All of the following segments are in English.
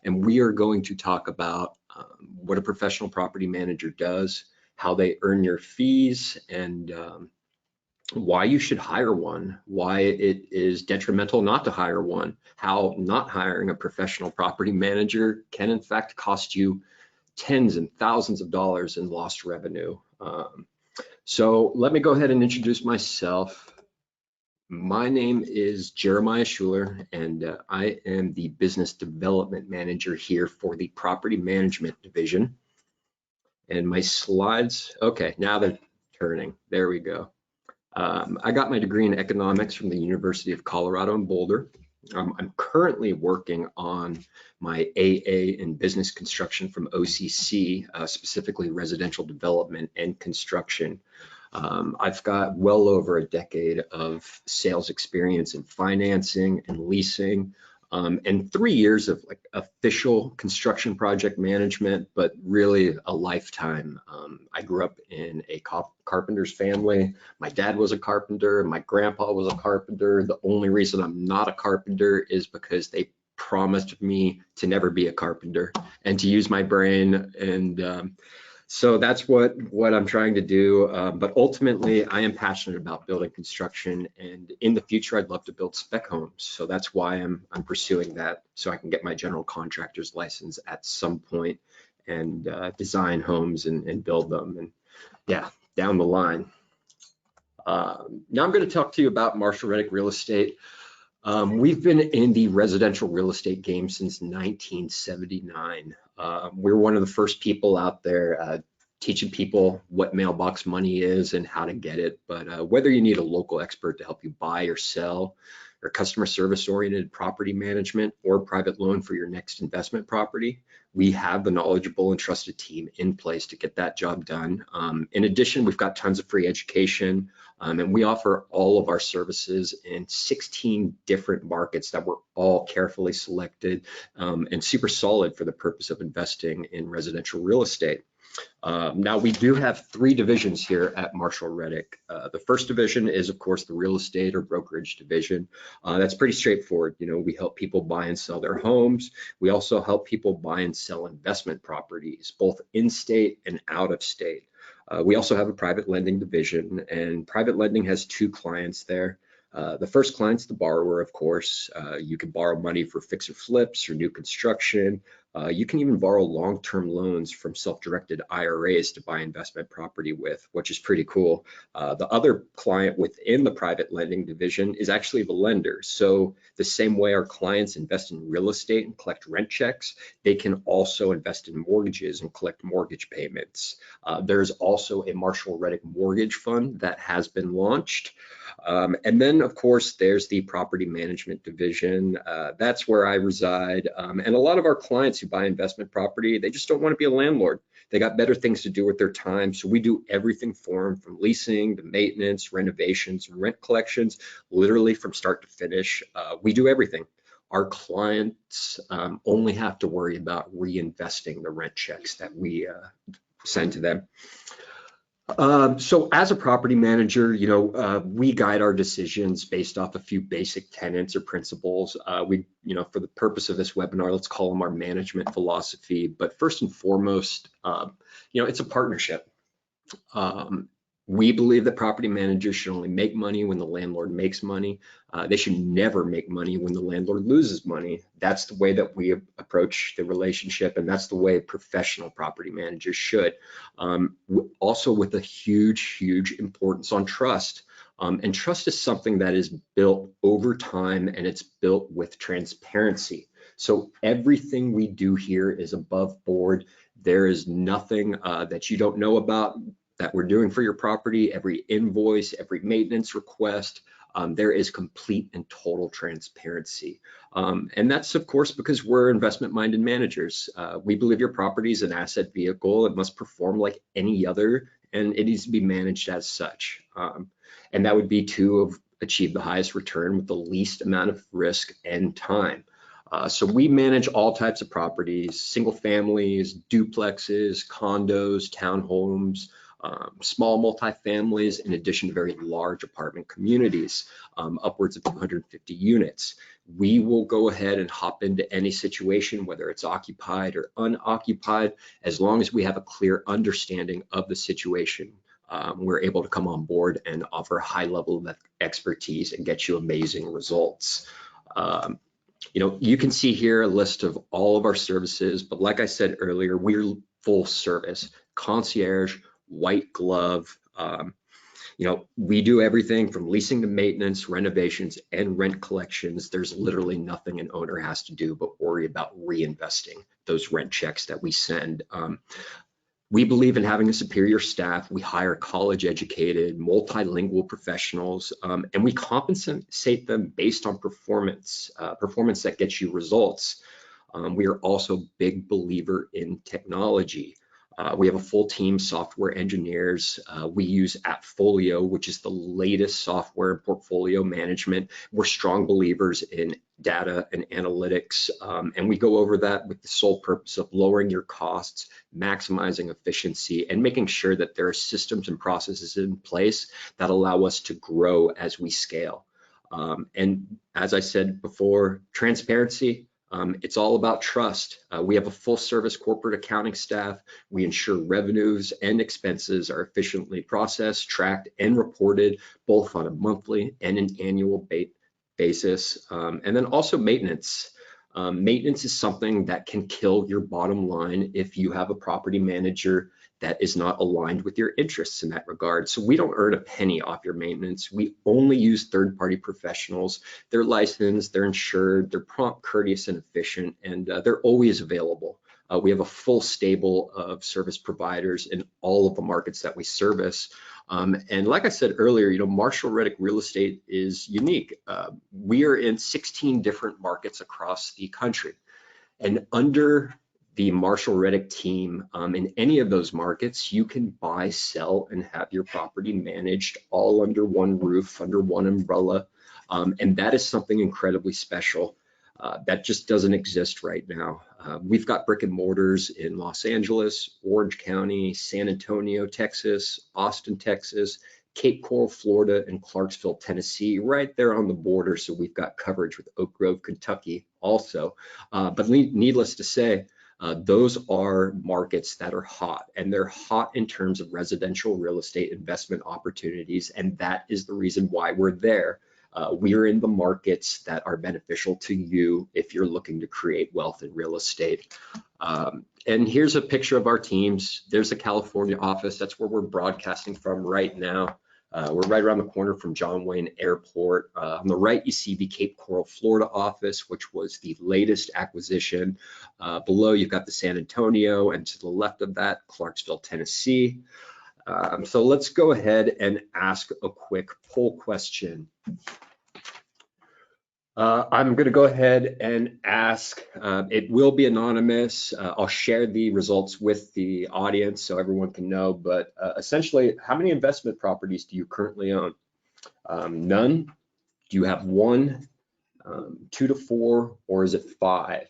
and we are going to talk about what a professional property manager does, how they earn your fees, and why you should hire one, why it is detrimental not to hire one, how not hiring a professional property manager can in fact cost you tens and thousands of dollars in lost revenue. So let me go ahead and introduce myself. My name is Jeremiah Shuyler, and I am the business development manager here for the property management division. And my slides, okay, now they're turning. There we go. I got my degree in economics from the University of Colorado in Boulder. I'm currently working on my AA in business construction from OCC, specifically residential development and construction. I've got well over a decade of sales experience in financing and leasing, and 3 years of like official construction project management, but really a lifetime. I grew up in a carpenter's family. My dad was a carpenter, my grandpa was a carpenter. The only reason I'm not a carpenter is because they promised me to never be a carpenter and to use my brain, and so that's what I'm trying to do. But ultimately, I am passionate about building construction, and in the future, I'd love to build spec homes. So that's why I'm pursuing that, so I can get my general contractor's license at some point and design homes and build them. And yeah, down the line. Now I'm going to talk to you about Marshall Reddick Real Estate. We've been in the residential real estate game since 1979. We're one of the first people out there teaching people what mailbox money is and how to get it. But whether you need a local expert to help you buy or sell, or customer service oriented property management, or private loan for your next investment property, we have the knowledgeable and trusted team in place to get that job done. In addition, we've got tons of free education, and we offer all of our services in 16 different markets that were all carefully selected and super solid for the purpose of investing in residential real estate. Now we do have 3 divisions here at Marshall Reddick. The first division is, of course, the real estate or brokerage division. That's pretty straightforward. You know, we help people buy and sell their homes. We also help people buy and sell investment properties, both in-state and out of state. We also have a private lending division, and private lending has 2 clients there. The first client's the borrower, of course. You can borrow money for fix or flips or new construction. You can even borrow long-term loans from self-directed IRAs to buy investment property with, which is pretty cool. The other client within the private lending division is actually the lender. So the same way our clients invest in real estate and collect rent checks, they can also invest in mortgages and collect mortgage payments. There's also a Marshall Reddick Mortgage Fund that has been launched. And then, of course, there's the property management division. That's where I reside. And a lot of our clients who buy investment property, they just don't want to be a landlord. They got better things to do with their time. So we do everything for them, from leasing to maintenance, renovations, and rent collections, literally from start to finish. We do everything. Our clients only have to worry about reinvesting the rent checks that we send to them. So as a property manager, you know, we guide our decisions based off a few basic tenets or principles. You know, for the purpose of this webinar, let's call them our management philosophy. But first and foremost, you know, it's a partnership. We believe that property managers should only make money when the landlord makes money. They should never make money when the landlord loses money. That's the way that we approach the relationship, and that's the way professional property managers should. Also with a huge importance on trust. And trust is something that is built over time, and it's built with transparency. So everything we do here is above board. There is nothing that you don't know about that we're doing for your property. Every invoice, every maintenance request, there is complete and total transparency. And that's, of course, because we're investment-minded managers. We believe your property is an asset vehicle. It must perform like any other, and it needs to be managed as such. And that would be to achieve the highest return with the least amount of risk and time. So we manage all types of properties: single families, duplexes, condos, townhomes, small multifamilies, in addition to very large apartment communities, upwards of 250 units. We will go ahead and hop into any situation, whether it's occupied or unoccupied, as long as we have a clear understanding of the situation. We're able to come on board and offer a high level of expertise and get you amazing results. You can see here a list of all of our services, but like I said earlier, we're full service, concierge, white glove. We do everything from leasing to maintenance, renovations, and rent collections. There's literally nothing an owner has to do but worry about reinvesting those rent checks that we send. We believe in having a superior staff. We hire college-educated, multilingual professionals, and we compensate them based on performance that gets you results. We are also a big believer in technology. We have a full team of software engineers. We use Appfolio, which is the latest software and portfolio management. We're strong believers in data and analytics, and we go over that with the sole purpose of lowering your costs, maximizing efficiency, and making sure that there are systems and processes in place that allow us to grow as we scale. And as I said before, transparency. It's all about trust. We have a full service corporate accounting staff. We ensure revenues and expenses are efficiently processed, tracked, and reported both on a monthly and an annual basis. And then also maintenance. Maintenance is something that can kill your bottom line if you have a property manager that is not aligned with your interests in that regard. So we don't earn a penny off your maintenance. We only use third-party professionals. They're licensed, they're insured, they're prompt, courteous, and efficient, and they're always available. We have a full stable of service providers in all of the markets that we service. And like I said earlier, Marshall Reddick Real Estate is unique. We are in 16 different markets across the country. And under the Marshall Reddick team, in any of those markets, you can buy, sell, and have your property managed all under one roof, under one umbrella. And that is something incredibly special that just doesn't exist right now. We've got brick and mortars in Los Angeles, Orange County, San Antonio, Texas, Austin, Texas, Cape Coral, Florida, and Clarksville, Tennessee, right there on the border. So we've got coverage with Oak Grove, Kentucky also. But needless to say, those are markets that are hot, and they're hot in terms of residential real estate investment opportunities. And that is the reason why we're there. We're in the markets that are beneficial to you if you're looking to create wealth in real estate. And here's a picture of our teams. There's a California office. That's where we're broadcasting from right now. We're right around the corner from John Wayne Airport. On the right, you see the Cape Coral, Florida office, which was the latest acquisition. Below, you've got the San Antonio, and to the left of that, Clarksville, Tennessee. So let's go ahead and ask a quick poll question. I'm going to go ahead and ask, it will be anonymous. I'll share the results with the audience so everyone can know, but essentially, how many investment properties do you currently own? None? Do you have one, 2 to 4, or is it 5?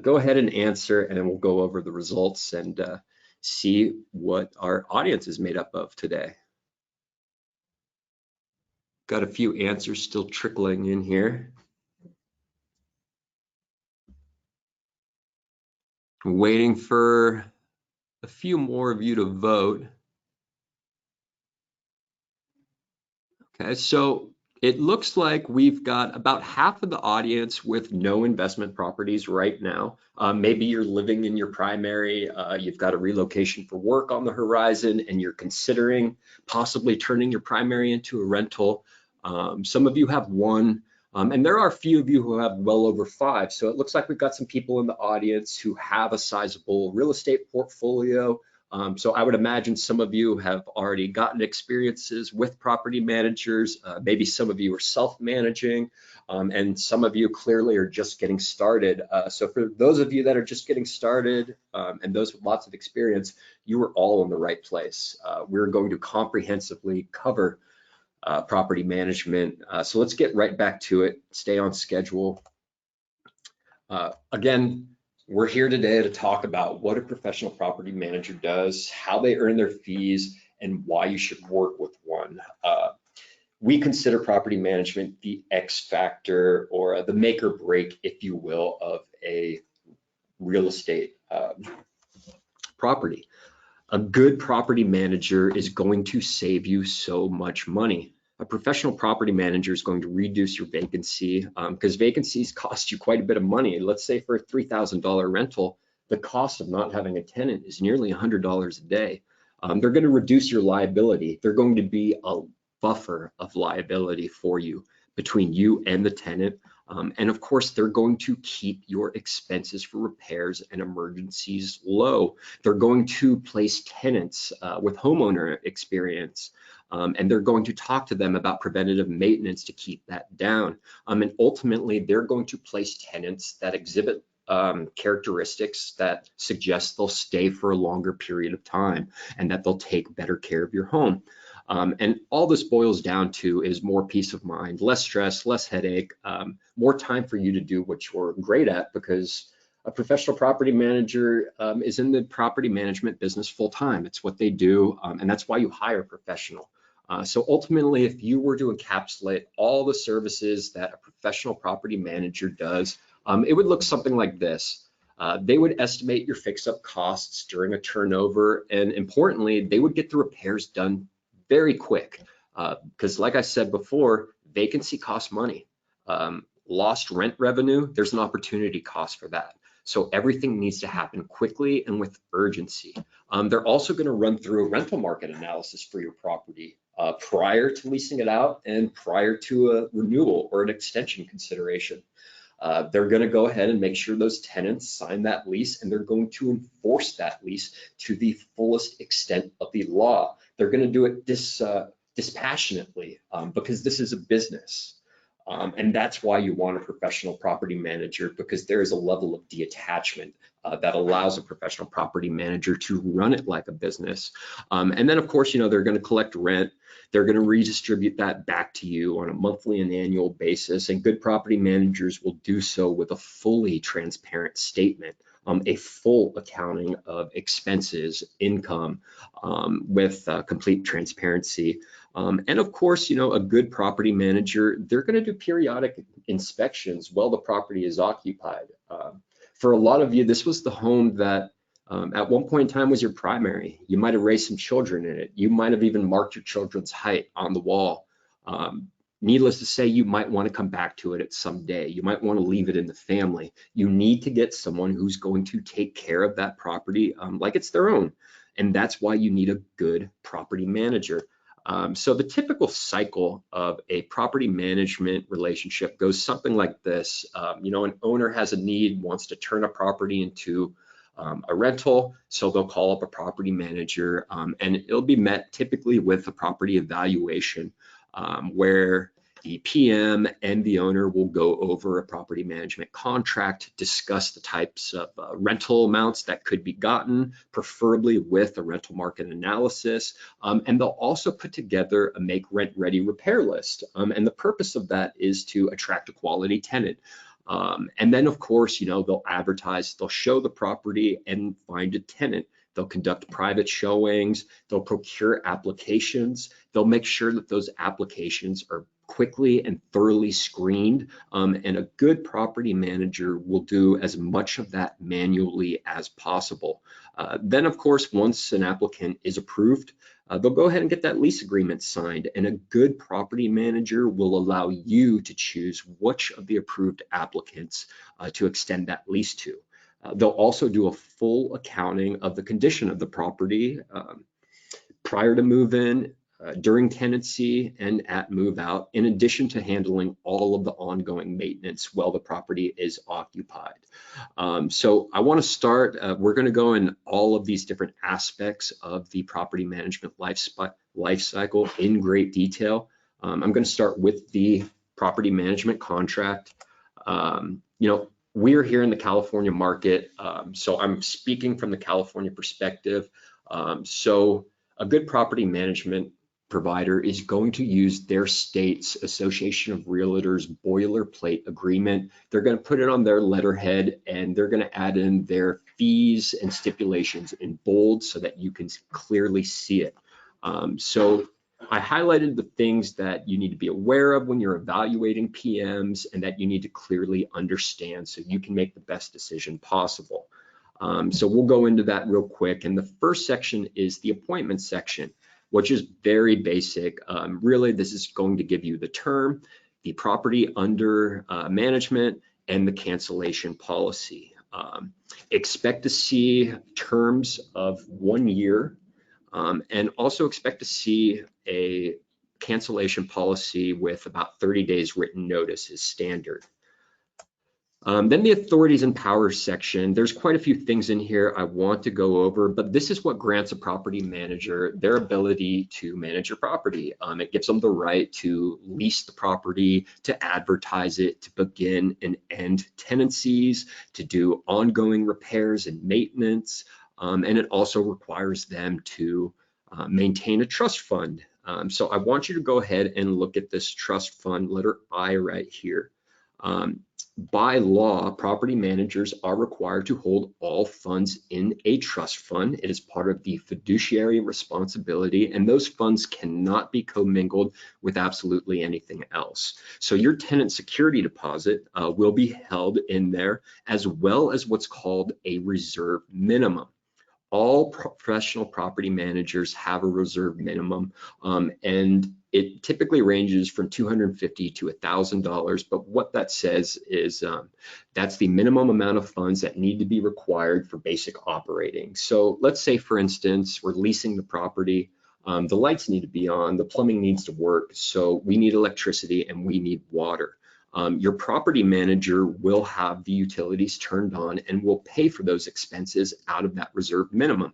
Go ahead and answer, and then we'll go over the results and see what our audience is made up of today. Got a few answers still trickling in here. I'm waiting for a few more of you to vote. Okay, so it looks like we've got about half of the audience with no investment properties right now. Maybe you're living in your primary, you've got a relocation for work on the horizon, and you're considering possibly turning your primary into a rental. Some of you have one, and there are a few of you who have well over 5. So it looks like we've got some people in the audience who have a sizable real estate portfolio. So I would imagine some of you have already gotten experiences with property managers. Maybe some of you are self-managing, and some of you clearly are just getting started. So for those of you that are just getting started and those with lots of experience, you are all in the right place. We're going to comprehensively cover property management. So let's get right back to it, stay on schedule. Again, we're here today to talk about what a professional property manager does, how they earn their fees, and why you should work with one. we consider property management the X factor or the make or break, if you will, of a real estate property. A good property manager is going to save you so much money. A professional property manager is going to reduce your vacancy because vacancies cost you quite a bit of money. Let's say for a $3,000 rental, the cost of not having a tenant is nearly $100 a day. They're going to reduce your liability. They're going to be a buffer of liability for you between you and the tenant. And of course, they're going to keep your expenses for repairs and emergencies low. They're going to place tenants with homeowner experience, and they're going to talk to them about preventative maintenance to keep that down. And ultimately, they're going to place tenants that exhibit characteristics that suggest they'll stay for a longer period of time and that they'll take better care of your home. And all this boils down to is more peace of mind, less stress, less headache, more time for you to do what you're great at, because a professional property manager is in the property management business full time. It's what they do, and that's why you hire a professional. So ultimately, if you were to encapsulate all the services that a professional property manager does, it would look something like this. They would estimate your fix-up costs during a turnover, and importantly, they would get the repairs done very quick, because like I said before, vacancy costs money. Lost rent revenue, there's an opportunity cost for that. So everything needs to happen quickly and with urgency. They're also going to run through a rental market analysis for your property prior to leasing it out and prior to a renewal or an extension consideration. They're going to go ahead and make sure those tenants sign that lease, and they're going to enforce that lease to the fullest extent of the law. They're going to do it dispassionately because this is a business. And that's why you want a professional property manager, because there is a level of detachment that allows a professional property manager to run it like a business. And then, of course, they're going to collect rent. They're going to redistribute that back to you on a monthly and annual basis. And good property managers will do so with a fully transparent statement, a full accounting of expenses, income, with complete transparency. And of course, a good property manager, they're going to do periodic inspections while the property is occupied. For a lot of you, this was the home that at one point in time was your primary. You might have raised some children in it. You might have even marked your children's height on the wall. Needless to say, you might want to come back to it at some day. You might want to leave it in the family. You need to get someone who's going to take care of that property like it's their own. And that's why you need a good property manager. So the typical cycle of a property management relationship goes something like this. An owner has a need, wants to turn a property into a rental, so they'll call up a property manager, and it'll be met typically with a property evaluation where the PM and the owner will go over a property management contract, discuss the types of rental amounts that could be gotten, preferably with a rental market analysis, and they'll also put together a make rent ready repair list. And the purpose of that is to attract a quality tenant. And then, of course, they'll advertise, they'll show the property and find a tenant. They'll conduct private showings, they'll procure applications, they'll make sure that those applications are quickly and thoroughly screened, and a good property manager will do as much of that manually as possible. Then, of course, once an applicant is approved, they'll go ahead and get that lease agreement signed, and a good property manager will allow you to choose which of the approved applicants to extend that lease to. They'll also do a full accounting of the condition of the property prior to move-in, during tenancy, and at move-out, in addition to handling all of the ongoing maintenance while the property is occupied. So I want to start, we're going to go in all of these different aspects of the property management life cycle in great detail. I'm going to start with the property management contract. We're here in the California market, so I'm speaking from the California perspective. So a good property management provider is going to use their state's Association of Realtors boilerplate agreement. They're going to put it on their letterhead, and they're going to add in their fees and stipulations in bold so that you can clearly see it. So I highlighted the things that you need to be aware of when you're evaluating PMs and that you need to clearly understand so you can make the best decision possible. So we'll go into that real quick. And the first section is the appointment section, which is very basic. Really, this is going to give you the term, the property under management, and the cancellation policy. Expect to see terms of 1 year, and also expect to see a cancellation policy with about 30 days written notice is standard. Then the authorities and powers section, there's quite a few things in here I want to go over, but this is what grants a property manager their ability to manage your property. It gives them the right to lease the property, to advertise it, to begin and end tenancies, to do ongoing repairs and maintenance, and it also requires them to maintain a trust fund. So I want you to go ahead and look at this trust fund, letter I right here. By law, property managers are required to hold all funds in a trust fund. It is part of the fiduciary responsibility, and those funds cannot be commingled with absolutely anything else. So your tenant security deposit will be held in there, as well as what's called a reserve minimum. All professional property managers have a reserve minimum, and it typically ranges from $250 to $1,000. But what that says is that's the minimum amount of funds that need to be required for basic operating. So let's say, for instance, we're leasing the property. The lights need to be on, the plumbing needs to work, so we need electricity and we need water. Your property manager will have the utilities turned on and will pay for those expenses out of that reserve minimum.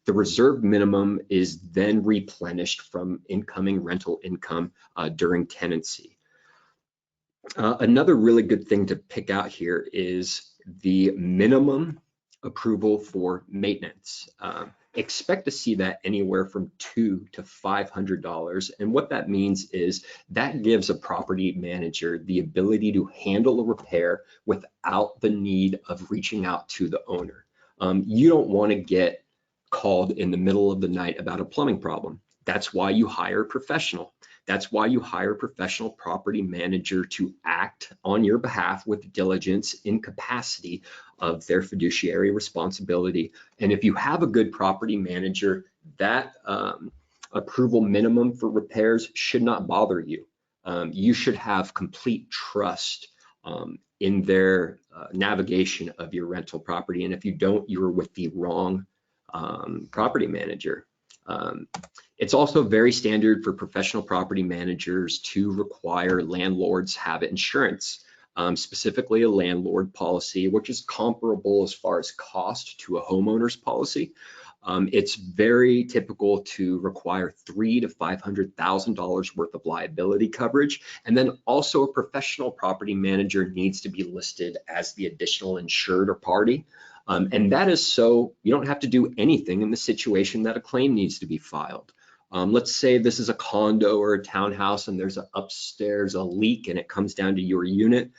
The reserve minimum is then replenished from incoming rental income during tenancy. Another really good thing to pick out here is the minimum approval for maintenance. Expect to see that anywhere from $200 to $500. And what that means is that gives a property manager the ability to handle a repair without the need of reaching out to the owner. You don't want to get called in the middle of the night about a plumbing problem. That's why you hire a professional. That's why you hire a professional property manager to act on your behalf with diligence in capacity of their fiduciary responsibility. And if you have a good property manager, that approval minimum for repairs should not bother you. You should have complete trust in their navigation of your rental property. And if you don't, you're with the wrong property manager. It's also very standard for professional property managers to require landlords have insurance, specifically a landlord policy, which is comparable as far as cost to a homeowner's policy. It's very typical to require $300,000 to $500,000 worth of liability coverage. And then also a professional property manager needs to be listed as the additional insured or party. And that is so you don't have to do anything in the situation that a claim needs to be filed. Let's say this is a condo or a townhouse and there's an upstairs a leak and it comes down to your unit.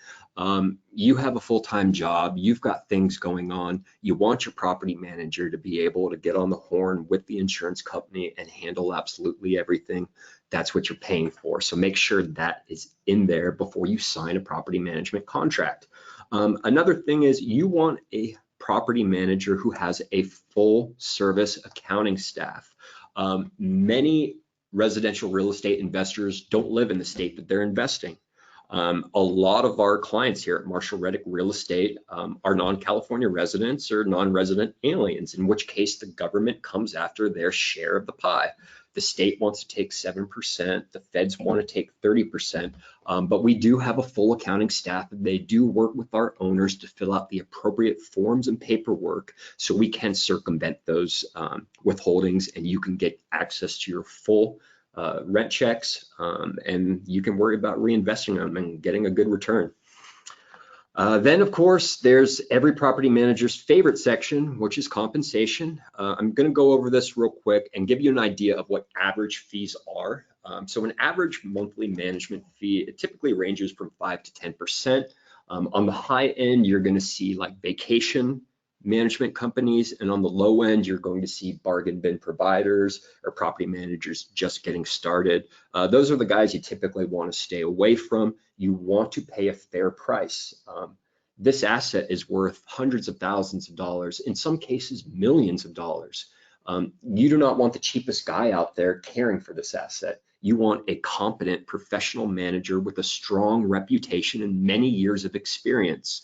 You have a full-time job, you've got things going on, you want your property manager to be able to get on the horn with the insurance company and handle absolutely everything. That's what you're paying for. So make sure that is in there before you sign a property management contract. Another thing is you want a property manager who has a full service accounting staff. Many residential real estate investors don't live in the state that they're investing. A lot of our clients here at Marshall Reddick Real Estate are non-California residents or non-resident aliens, in which case the government comes after their share of the pie. The state wants to take 7%, the feds want to take 30%, but we do have a full accounting staff and they do work with our owners to fill out the appropriate forms and paperwork so we can circumvent those withholdings and you can get access to your full rent checks, and you can worry about reinvesting them and getting a good return. Then, of course, there's every property manager's favorite section, which is compensation. I'm going to go over this real quick and give you an idea of what average fees are. So an average monthly management fee, it typically ranges from 5 to 10%. On the high end, you're going to see like vacation management companies, and on the low end, you're going to see bargain bin providers or property managers just getting started. Those are the guys you typically want to stay away from. You want to pay a fair price. This asset is worth hundreds of thousands of dollars, in some cases, millions of dollars. You do not want the cheapest guy out there caring for this asset. You want a competent professional manager with a strong reputation and many years of experience.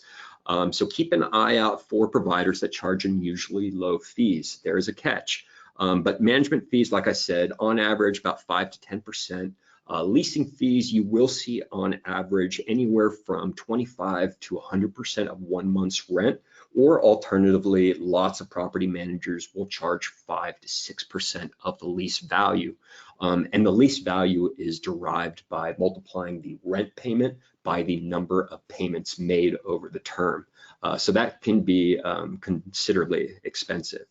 So keep an eye out for providers that charge unusually low fees. There is a catch. But management fees, like I said, on average about 5 to 10%. Leasing fees, you will see on average anywhere from 25 to 100% of 1 month's rent, or alternatively, lots of property managers will charge 5 to 6% of the lease value. And the lease value is derived by multiplying the rent payment by the number of payments made over the term. So that can be considerably expensive.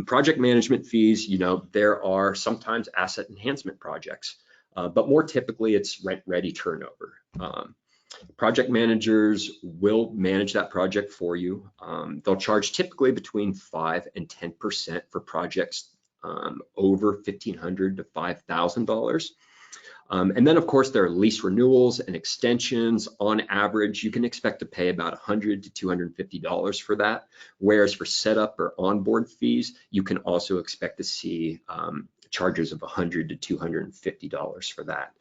Project management fees, there are sometimes asset enhancement projects, but more typically it's rent-ready turnover. Project managers will manage that project for you. They'll charge typically between 5 and 10% for projects over $1,500 to $5,000. And then, of course, there are lease renewals and extensions. On average, you can expect to pay about $100 to $250 for that, whereas for setup or onboard fees, you can also expect to see charges of $100 to $250 for that.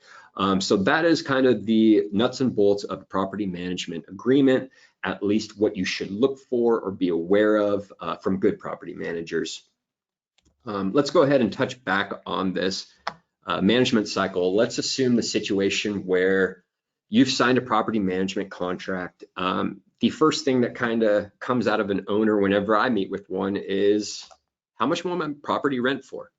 So that is kind of the nuts and bolts of a property management agreement, at least what you should look for or be aware of from good property managers. Let's go ahead and touch back on this management cycle. Let's assume the situation where you've signed a property management contract. The first thing that kind of comes out of an owner whenever I meet with one is, how much will my property rent for?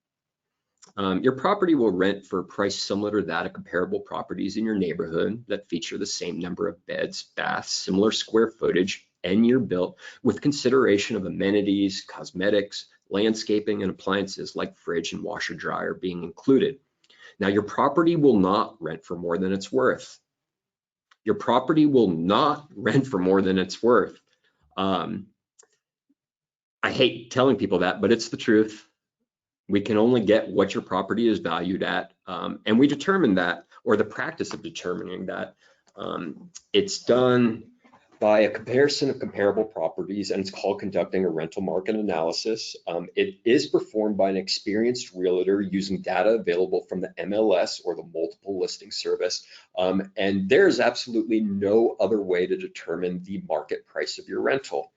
Your property will rent for a price similar to that of comparable properties in your neighborhood that feature the same number of beds, baths, similar square footage, and year built, with consideration of amenities, cosmetics, landscaping, and appliances like fridge and washer dryer being included. Now, your property will not rent for more than it's worth. Your property will not rent for more than it's worth. I hate telling people that, but it's the truth. We can only get what your property is valued at, and we determine that, or the practice of determining that. It's done by a comparison of comparable properties, and it's called conducting a rental market analysis. It is performed by an experienced realtor using data available from the MLS or the multiple listing service, and there's absolutely no other way to determine the market price of your rental.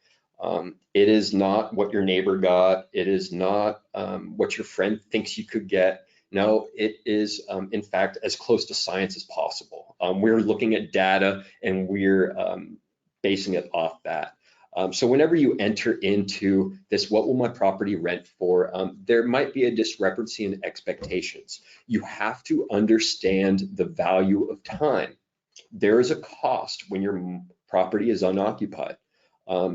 It is not what your neighbor got. It is not what your friend thinks you could get. No, it is, in fact, as close to science as possible. We're looking at data, and we're basing it off that. So whenever you enter into this, what will my property rent for? There might be a discrepancy in expectations. You have to understand the value of time. There is a cost when your property is unoccupied.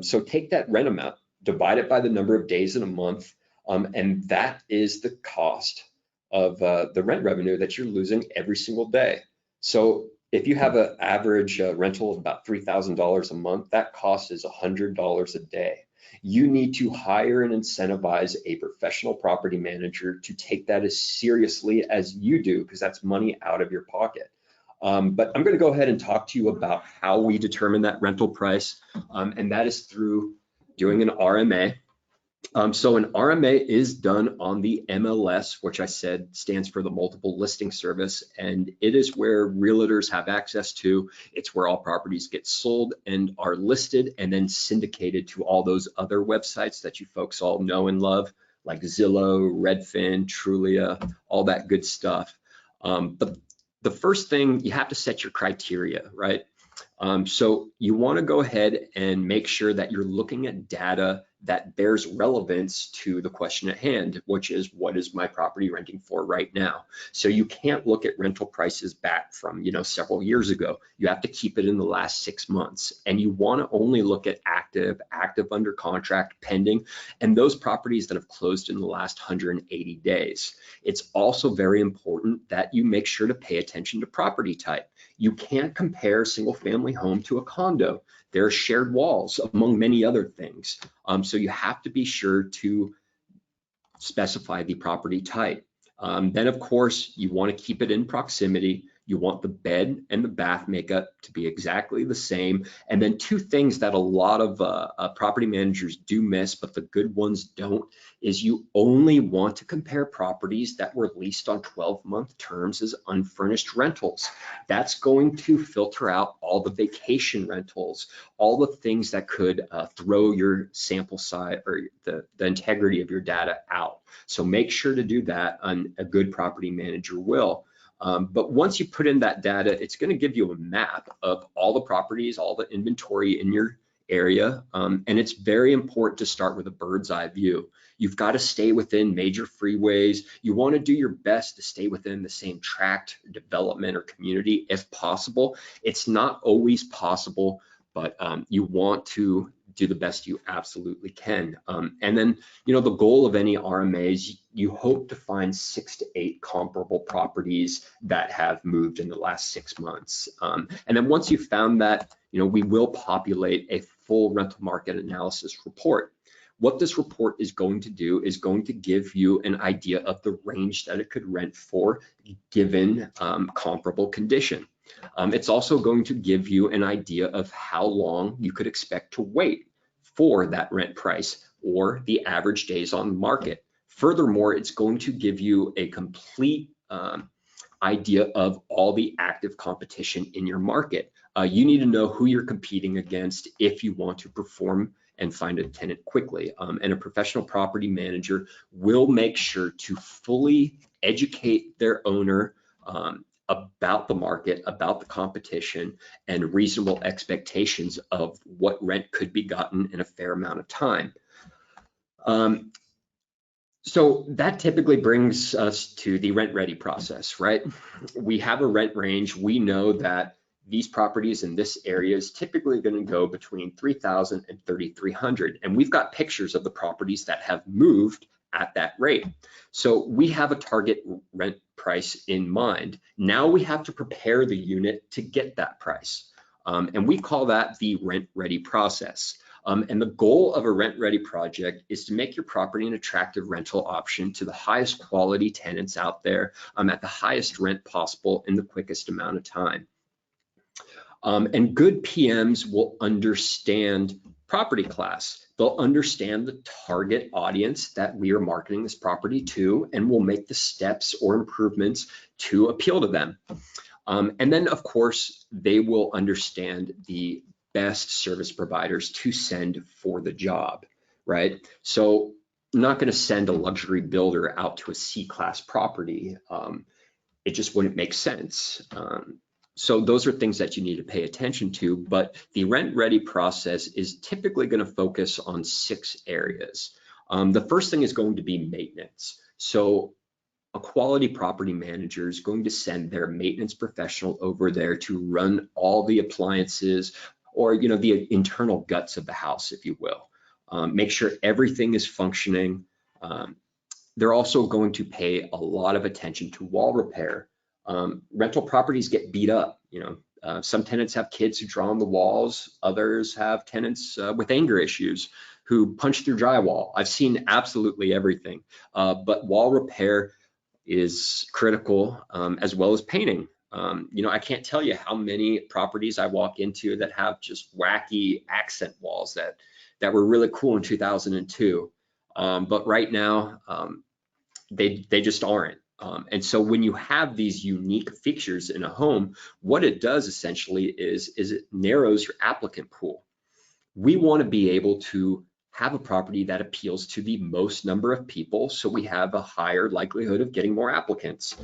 So take that rent amount, divide it by the number of days in a month, and that is the cost of the rent revenue that you're losing every single day. So if you have an average rental of about $3,000 a month, that cost is $100 a day. You need to hire and incentivize a professional property manager to take that as seriously as you do, because that's money out of your pocket. But I'm going to go ahead and talk to you about how we determine that rental price, and that is through doing an RMA. So an RMA is done on the MLS, which I said stands for the multiple listing service, and it is where realtors have access to. It's where all properties get sold and are listed and then syndicated to all those other websites that you folks all know and love, like Zillow, Redfin, Trulia, all that good stuff. But the first thing, you have to set your criteria, right? So you want to go ahead and make sure that you're looking at data that bears relevance to the question at hand, which is, what is my property renting for right now? So you can't look at rental prices back from, several years ago. You have to keep it in the last 6 months, and you want to only look at active under contract, pending, and those properties that have closed in the last 180 days. It's also very important that you make sure to pay attention to property type. You can't compare a single family home to a condo. There are shared walls, among many other things. So you have to be sure to specify the property type. Then of course, you want to keep it in proximity. You want the bed and the bath makeup to be exactly the same. And then two things that a lot of property managers do miss, but the good ones don't, is you only want to compare properties that were leased on 12-month terms as unfurnished rentals. That's going to filter out all the vacation rentals, all the things that could throw your sample size or the integrity of your data out. So make sure to do that, and a good property manager will. But once you put in that data, it's going to give you a map of all the properties, all the inventory in your area. And it's very important to start with a bird's eye view. You've got to stay within major freeways. You want to do your best to stay within the same tract, development, or community if possible. It's not always possible, but you want to do the best you absolutely can. And then, the goal of any RMA is you hope to find 6 to 8 comparable properties that have moved in the last 6 months. And then once you've found that, we will populate a full rental market analysis report. What this report is going to do is going to give you an idea of the range that it could rent for given comparable condition. It's also going to give you an idea of how long you could expect to wait for that rent price or the average days on the market. Furthermore, it's going to give you a complete idea of all the active competition in your market. You need to know who you're competing against if you want to perform and find a tenant quickly. And a professional property manager will make sure to fully educate their owner about the market, about the competition, and reasonable expectations of what rent could be gotten in a fair amount of time. So that typically brings us to the rent ready process, right? We have a rent range. We know that these properties in this area is typically going to go between $3,000 and $3,300. And we've got pictures of the properties that have moved at that rate. So we have a target rent price in mind. Now we have to prepare the unit to get that price. And we call that the rent ready process. And the goal of a rent ready project is to make your property an attractive rental option to the highest quality tenants out there at the highest rent possible in the quickest amount of time. And good PMs will understand property class. They'll understand the target audience that we are marketing this property to, and will make the steps or improvements to appeal to them. And then, of course, they will understand the best service providers to send for the job, right? So I'm not going to send a luxury builder out to a C-class property. It just wouldn't make sense. So those are things that you need to pay attention to, but the rent ready process is typically going to focus on 6 areas. The first thing is going to be maintenance. So a quality property manager is going to send their maintenance professional over there to run all the appliances, or the internal guts of the house, if you will. Make sure everything is functioning. They're also going to pay a lot of attention to wall repair. Rental properties get beat up. Some tenants have kids who draw on the walls. Others have tenants with anger issues who punch through drywall. I've seen absolutely everything, but wall repair is critical, as well as painting. I can't tell you how many properties I walk into that have just wacky accent walls that were really cool in 2002, but right now they just aren't. And so when you have these unique features in a home, what it does essentially is it narrows your applicant pool. We want to be able to have a property that appeals to the most number of people, so we have a higher likelihood of getting more applicants.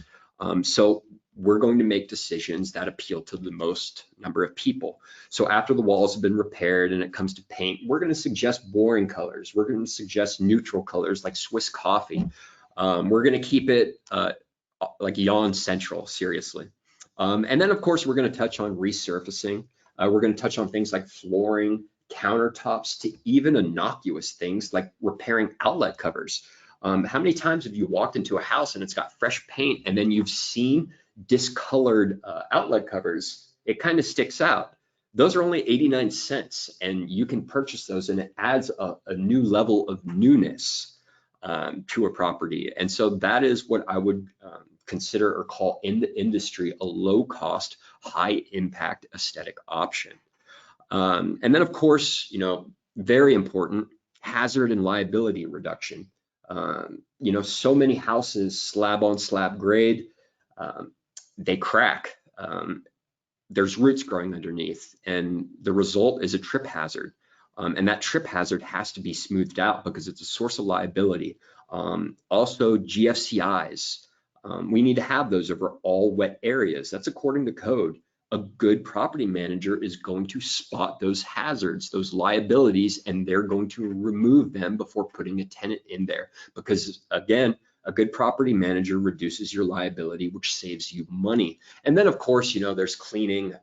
So we're going to make decisions that appeal to the most number of people. So after the walls have been repaired and it comes to paint, we're going to suggest boring colors. We're going to suggest neutral colors like Swiss coffee. We're going to keep it like yawn central, seriously. And then of course, we're going to touch on resurfacing. We're going to touch on things like flooring, countertops, to even innocuous things like repairing outlet covers. How many times have you walked into a house and it's got fresh paint, and then you've seen discolored outlet covers, it kind of sticks out. Those are only 89 cents, and you can purchase those, and it adds a new level of newness to a property. And so that is what I would consider or call in the industry a low cost, high impact aesthetic option. And then of course, very important, hazard and liability reduction. So many houses slab on slab grade, they crack. There's roots growing underneath, and the result is a trip hazard. And that trip hazard has to be smoothed out because it's a source of liability. Also, GFCIs, we need to have those over all wet areas. That's according to code. A good property manager is going to spot those hazards, those liabilities, and they're going to remove them before putting a tenant in there. Because again, a good property manager reduces your liability, which saves you money. And then of course, there's cleaning.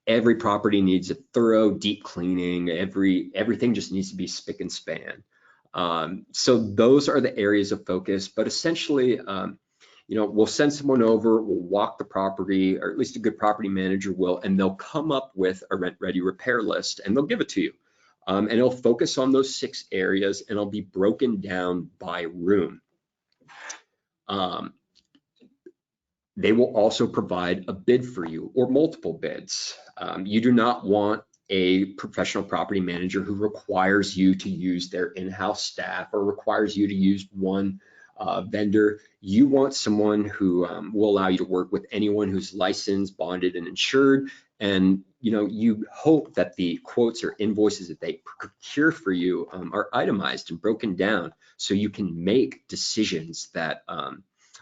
Every property needs a thorough, deep cleaning. Everything just needs to be spick and span. So those are the areas of focus. But essentially, we'll send someone over, we'll walk the property, or at least a good property manager will, and they'll come up with a rent-ready repair list, and they'll give it to you. And it'll focus on those 6 areas, and it'll be broken down by room. They will also provide a bid for you, or multiple bids. You do not want a professional property manager who requires you to use their in-house staff or requires you to use one vendor. You want someone who will allow you to work with anyone who's licensed, bonded, and insured. And you hope that the quotes or invoices that they procure for you are itemized and broken down, so you can make decisions that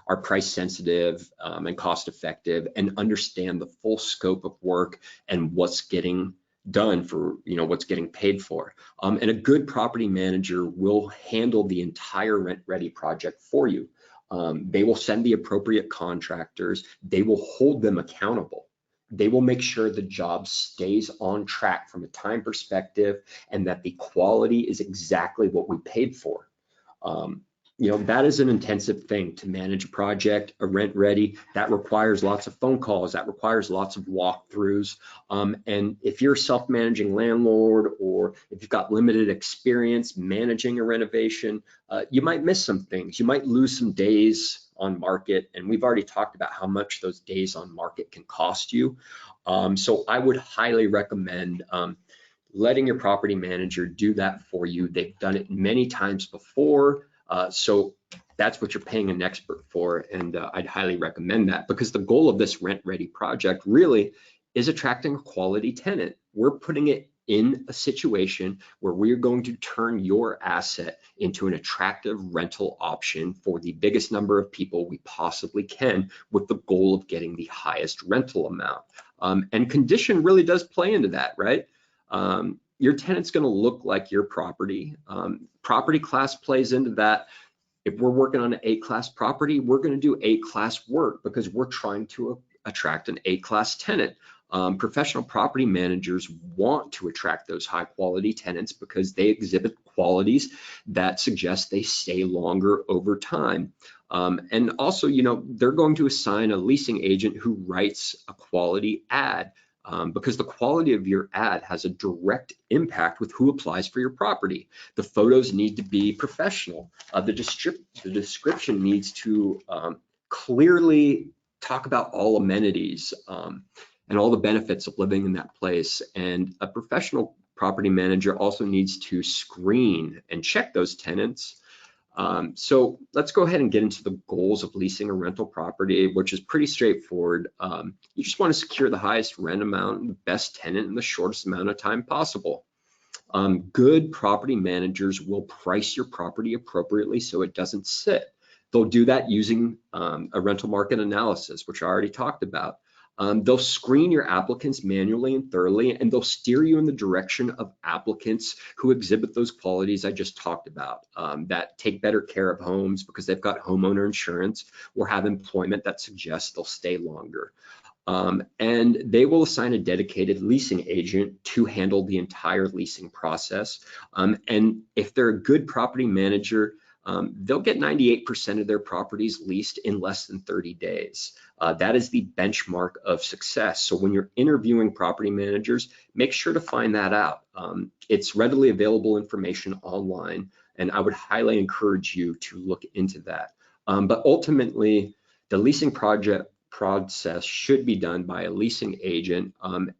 are price sensitive and cost effective, and understand the full scope of work and what's getting done for what's getting paid for. And a good property manager will handle the entire rent-ready project for you. They will send the appropriate contractors. They will hold them accountable. They will make sure the job stays on track from a time perspective, and that the quality is exactly what we paid for. That is an intensive thing to manage a project, a rent ready. That requires lots of phone calls. That requires lots of walkthroughs. And if you're a self-managing landlord, or if you've got limited experience managing a renovation, you might miss some things. You might lose some days on market. And we've already talked about how much those days on market can cost you. So I would highly recommend letting your property manager do that for you. They've done it many times before. So that's what you're paying an expert for, and I'd highly recommend that, because the goal of this rent-ready project really is attracting a quality tenant. We're putting it in a situation where we're going to turn your asset into an attractive rental option for the biggest number of people we possibly can, with the goal of getting the highest rental amount. And condition really does play into that, right? Your tenant's going to look like your property. Property class plays into that. If we're working on an A-class property, we're going to do A-class work because we're trying to attract an A-class tenant. Professional property managers want to attract those high-quality tenants because they exhibit qualities that suggest they stay longer over time. And also, they're going to assign a leasing agent who writes a quality ad. Because the quality of your ad has a direct impact with who applies for your property. The photos need to be professional. The description needs to clearly talk about all amenities and all the benefits of living in that place. And a professional property manager also needs to screen and check those tenants. So let's go ahead and get into the goals of leasing a rental property, which is pretty straightforward. You just want to secure the highest rent amount and the best tenant in the shortest amount of time possible. Good property managers will price your property appropriately so it doesn't sit. They'll do that using a rental market analysis, which I already talked about. They'll screen your applicants manually and thoroughly, and they'll steer you in the direction of applicants who exhibit those qualities I just talked about, that take better care of homes because they've got homeowner insurance or have employment that suggests they'll stay longer. And they will assign a dedicated leasing agent to handle the entire leasing process. And if they're a good property manager, they'll get 98% of their properties leased in less than 30 days. That is the benchmark of success. So when you're interviewing property managers, make sure to find that out. It's readily available information online, and I would highly encourage you to look into that. But ultimately, the leasing process should be done by a leasing agent,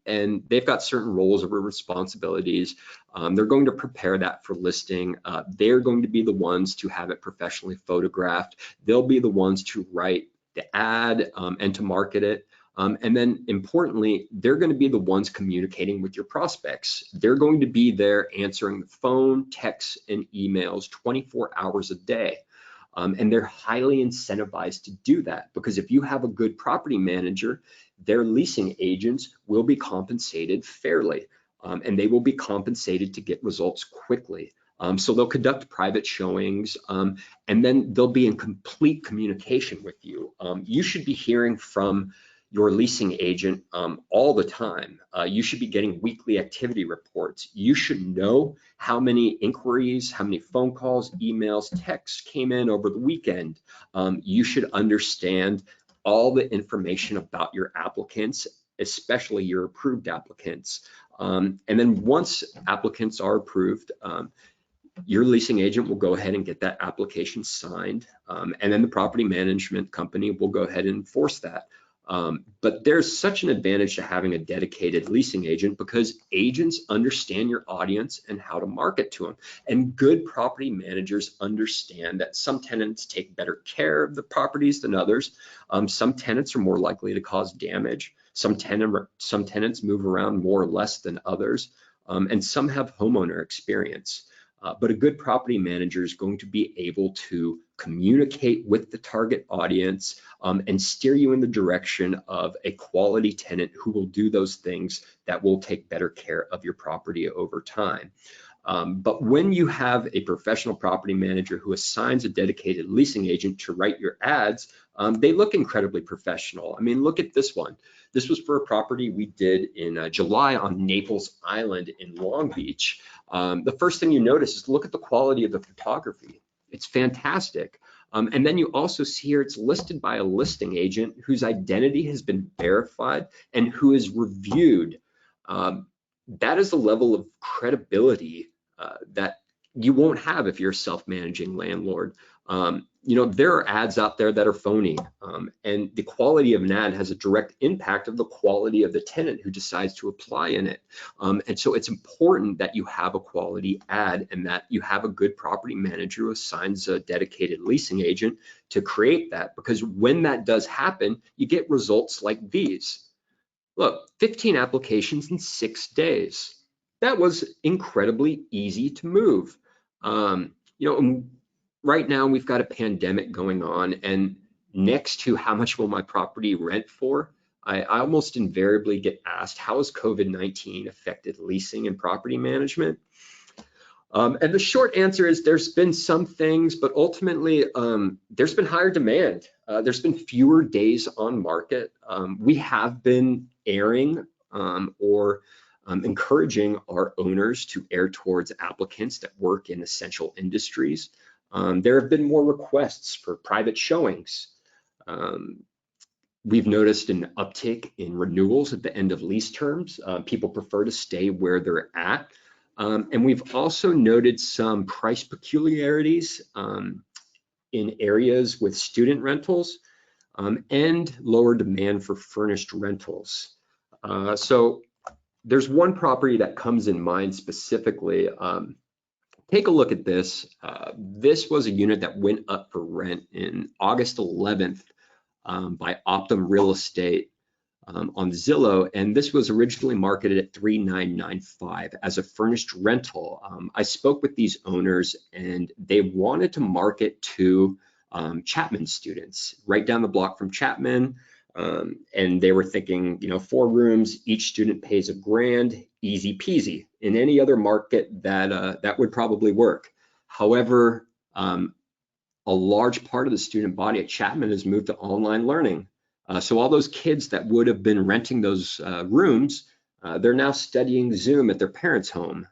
and they've got certain roles or responsibilities. They're going to prepare that for listing. They're going to be the ones to have it professionally photographed. They'll be the ones to write the ad and to market it. And then importantly, they're going to be the ones communicating with your prospects. They're going to be there answering the phone, texts, and emails 24 hours a day. And they're highly incentivized to do that, because if you have a good property manager, their leasing agents will be compensated fairly, and they will be compensated to get results quickly. So they'll conduct private showings, and then they'll be in complete communication with you. You should be hearing from your leasing agent all the time. You should be getting weekly activity reports. You should know how many inquiries, how many phone calls, emails, texts came in over the weekend. You should understand all the information about your applicants, especially your approved applicants. And then once applicants are approved, your leasing agent will go ahead and get that application signed, and then the property management company will go ahead and enforce that. But there's such an advantage to having a dedicated leasing agent, because agents understand your audience and how to market to them. And good property managers understand that some tenants take better care of the properties than others. Some tenants are more likely to cause damage. Some tenants move around more or less than others. And some have homeowner experience. But a good property manager is going to be able to communicate with the target audience and steer you in the direction of a quality tenant who will do those things that will take better care of your property over time. But when you have a professional property manager who assigns a dedicated leasing agent to write your ads, they look incredibly professional. I mean, look at this one. This was for a property we did in July on Naples Island in Long Beach. The first thing you notice is look at the quality of the photography. It's fantastic. And then you also see here it's listed by a listing agent whose identity has been verified and who is reviewed. That is the level of credibility that you won't have if you're a self-managing landlord. You know, there are ads out there that are phony, and the quality of an ad has a direct impact of the quality of the tenant who decides to apply in it. And so it's important that you have a quality ad and that you have a good property manager who assigns a dedicated leasing agent to create that, because when that does happen, you get results like these. Look, 15 applications in 6 days. That was incredibly easy to move. You know, right now we've got a pandemic going on, and next to how much will my property rent for, I almost invariably get asked, how has COVID-19 affected leasing and property management? And the short answer is there's been some things, but ultimately there's been higher demand. There's been fewer days on market. We have been airing or encouraging our owners to air towards applicants that work in essential industries. There have been more requests for private showings. We've noticed an uptick in renewals at the end of lease terms. People prefer to stay where they're at. And we've also noted some price peculiarities in areas with student rentals and lower demand for furnished rentals. So there's one property that comes in mind specifically. Take a look at this. This was a unit that went up for rent in August 11th by Optum Real Estate on Zillow, and this was originally marketed at $3,995 as a furnished rental. I spoke with these owners, and they wanted to market to Chapman students right down the block from Chapman. And they were thinking, you know, 4 rooms, each student pays $1,000, easy peasy. In any other market, that would probably work. However, a large part of the student body at Chapman has moved to online learning. So all those kids that would have been renting those rooms, they're now studying Zoom at their parents' home.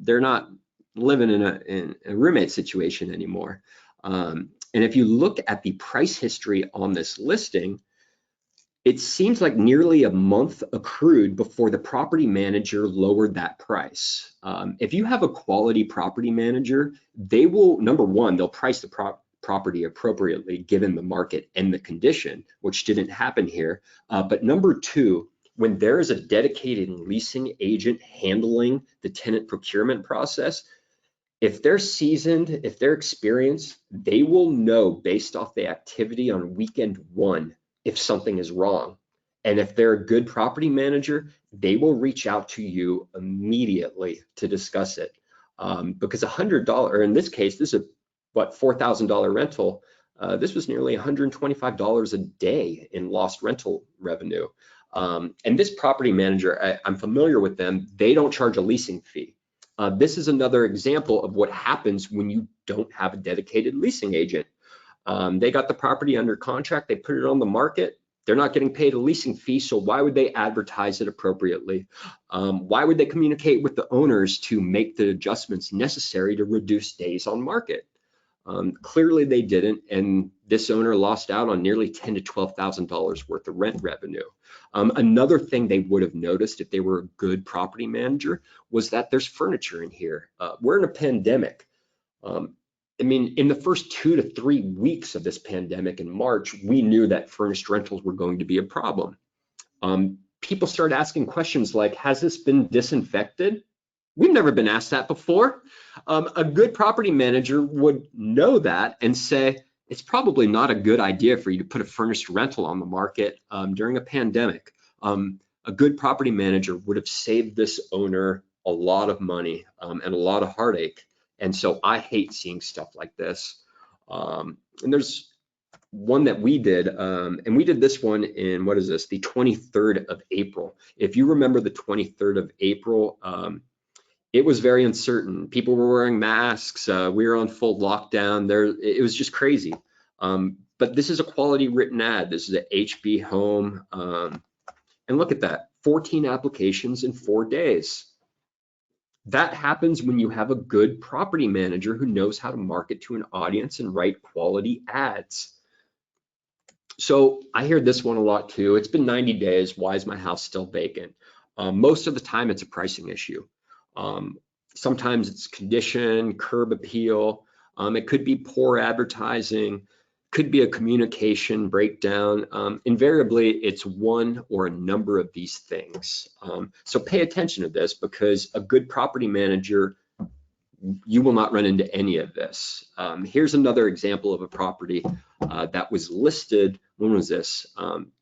They're not living in a roommate situation anymore. And if you look at the price history on this listing, it seems like nearly a month accrued before the property manager lowered that price. If you have a quality property manager, they will, number one, they'll price the property appropriately given the market and the condition, which didn't happen here. But number two, when there is a dedicated leasing agent handling the tenant procurement process, if they're seasoned, if they're experienced, they will know based off the activity on weekend one if something is wrong. And if they're a good property manager, they will reach out to you immediately to discuss it. Because $100, or in this case, this is what, $4,000 rental. This was nearly $125 a day in lost rental revenue. And this property manager, I'm familiar with them. They don't charge a leasing fee. This is another example of what happens when you don't have a dedicated leasing agent. They got the property under contract, they put it on the market, they're not getting paid a leasing fee, so why would they advertise it appropriately? Why would they communicate with the owners to make the adjustments necessary to reduce days on market? Clearly they didn't, and this owner lost out on nearly $10,000 to $12,000 worth of rent revenue. Another thing they would have noticed if they were a good property manager was that there's furniture in here. We're in a pandemic. I mean, in the first 2 to 3 weeks of this pandemic in March, we knew that furnished rentals were going to be a problem. People started asking questions like, has this been disinfected? We've never been asked that before. A good property manager would know that and say, it's probably not a good idea for you to put a furnished rental on the market during a pandemic. A good property manager would have saved this owner a lot of money and a lot of heartache. And so I hate seeing stuff like this. And there's one that we did, and we did this one in, what is this, the 23rd of April. If you remember the 23rd of April, it was very uncertain. People were wearing masks. We were on full lockdown. It was just crazy. But this is a quality written ad. This is an HB home. And look at that, 14 applications in 4 days. That happens when you have a good property manager who knows how to market to an audience and write quality ads. So I hear this one a lot too. It's been 90 days. Why is my house still vacant? Most of the time it's a pricing issue. Sometimes it's condition, curb appeal. It could be poor advertising, could be a communication breakdown. Invariably, it's one or a number of these things. So pay attention to this, because a good property manager, you will not run into any of this. Here's another example of a property that was listed. When was this?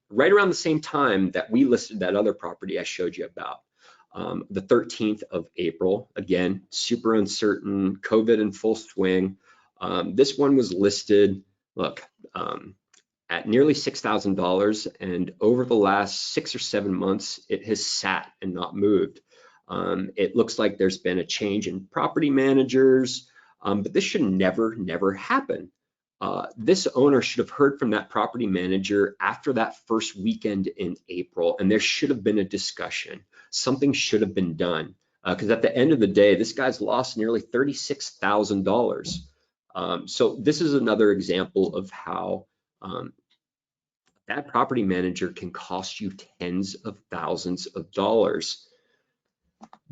Right around the same time that we listed that other property I showed you about. The 13th of April, again, super uncertain, COVID in full swing. This one was listed, look, at nearly $6,000, and over the last 6 or 7 months, it has sat and not moved. It looks like there's been a change in property managers, but this should never happen. This owner should have heard from that property manager after that first weekend in April, and there should have been a discussion. Something should have been done, because at the end of the day, this guy's lost nearly $36,000. So this is another example of how that property manager can cost you tens of thousands of dollars.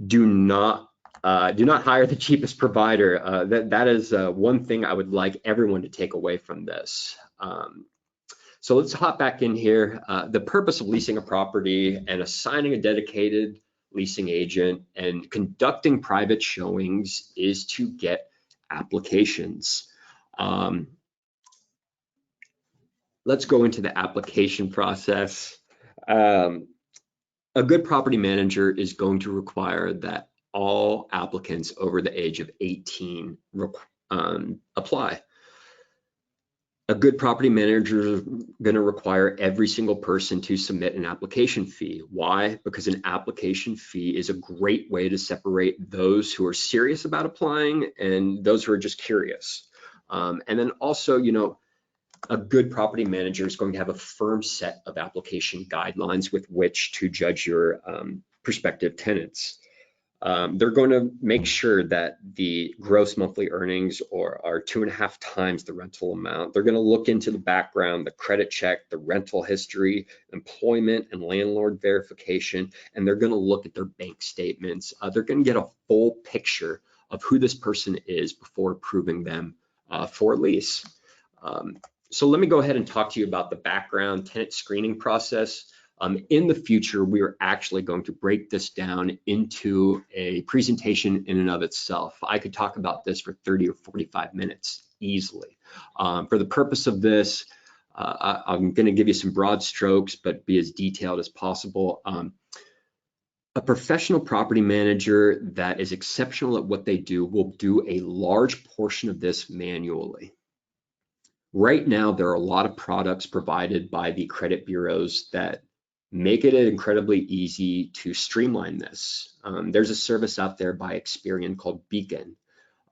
Do not hire the cheapest provider. That is one thing I would like everyone to take away from this. So let's hop back in here. The purpose of leasing a property and assigning a dedicated leasing agent and conducting private showings is to get applications. Let's go into the application process. A good property manager is going to require that all applicants over the age of 18 apply. A good property manager is going to require every single person to submit an application fee. Why? Because an application fee is a great way to separate those who are serious about applying and those who are just curious. And then also, you know, a good property manager is going to have a firm set of application guidelines with which to judge your prospective tenants. They're going to make sure that the gross monthly earnings are 2.5 times the rental amount. They're going to look into the background, the credit check, the rental history, employment and landlord verification, and they're going to look at their bank statements. They're going to get a full picture of who this person is before approving them for a lease. So let me go ahead and talk to you about the background tenant screening process. In the future, we are actually going to break this down into a presentation in and of itself. I could talk about this for 30 or 45 minutes easily. For the purpose of this, I'm going to give you some broad strokes, but be as detailed as possible. A professional property manager that is exceptional at what they do will do a large portion of this manually. Right now, there are a lot of products provided by the credit bureaus that make it incredibly easy to streamline this. There's a service out there by Experian called Beacon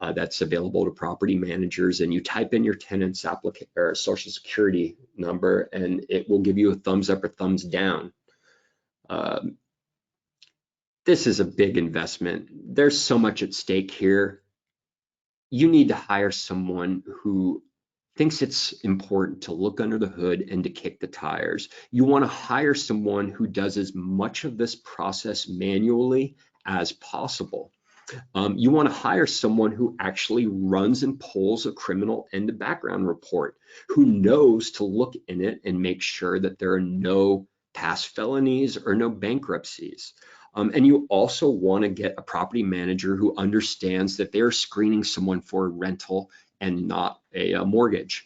that's available to property managers, and you type in your tenant's or social security number and it will give you a thumbs up or thumbs down. This is a big investment. There's so much at stake here. You need to hire someone who thinks it's important to look under the hood and to kick the tires. You want to hire someone who does as much of this process manually as possible. You want to hire someone who actually runs and pulls a criminal and a background report, who knows to look in it and make sure that there are no past felonies or no bankruptcies. And you also want to get a property manager who understands that they're screening someone for a rental and not a mortgage.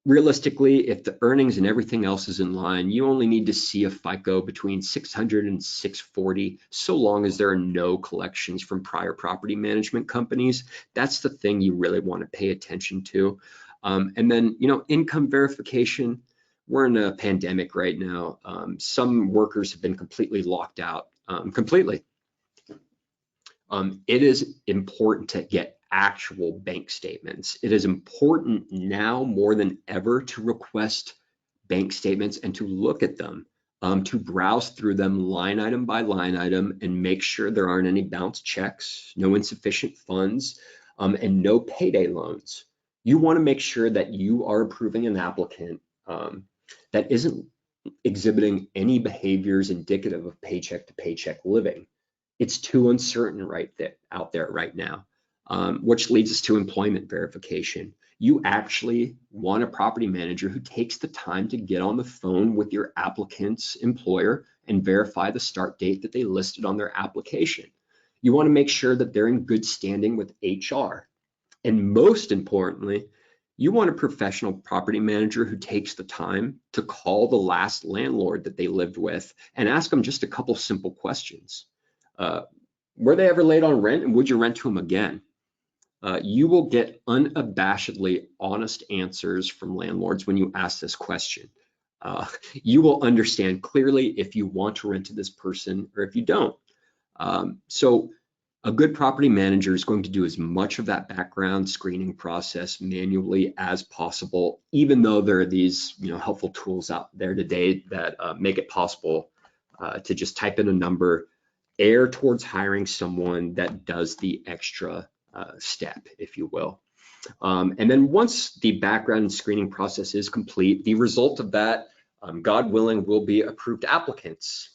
Realistically, if the earnings and everything else is in line, you only need to see a FICO between 600 and 640, so long as there are no collections from prior property management companies. That's the thing you really want to pay attention to. And then, income verification. We're in a pandemic right now. Some workers have been completely locked out, completely. It is important to get actual bank statements. It is important now more than ever to request bank statements and to look at them, to browse through them line item by line item and make sure there aren't any bounced checks, no insufficient funds, and no payday loans. You want to make sure that you are approving an applicant that isn't exhibiting any behaviors indicative of paycheck to paycheck living. It's too uncertain out there right now, which leads us to employment verification. You actually want a property manager who takes the time to get on the phone with your applicant's employer and verify the start date that they listed on their application. You want to make sure that they're in good standing with HR. And most importantly, you want a professional property manager who takes the time to call the last landlord that they lived with and ask them just a couple simple questions. Were they ever late on rent, and would you rent to them again? You will get unabashedly honest answers from landlords when you ask this question. You will understand clearly if you want to rent to this person or if you don't. So a good property manager is going to do as much of that background screening process manually as possible, even though there are these helpful tools out there today that make it possible to just type in a number, err towards hiring someone that does the extra step, if you will. And then once the background screening process is complete, the result of that, God willing, will be approved applicants.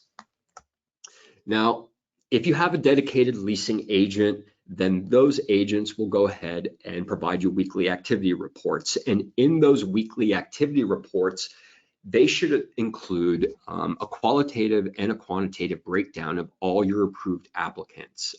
Now, if you have a dedicated leasing agent, then those agents will go ahead and provide you weekly activity reports. And in those weekly activity reports, they should include a qualitative and a quantitative breakdown of all your approved applicants.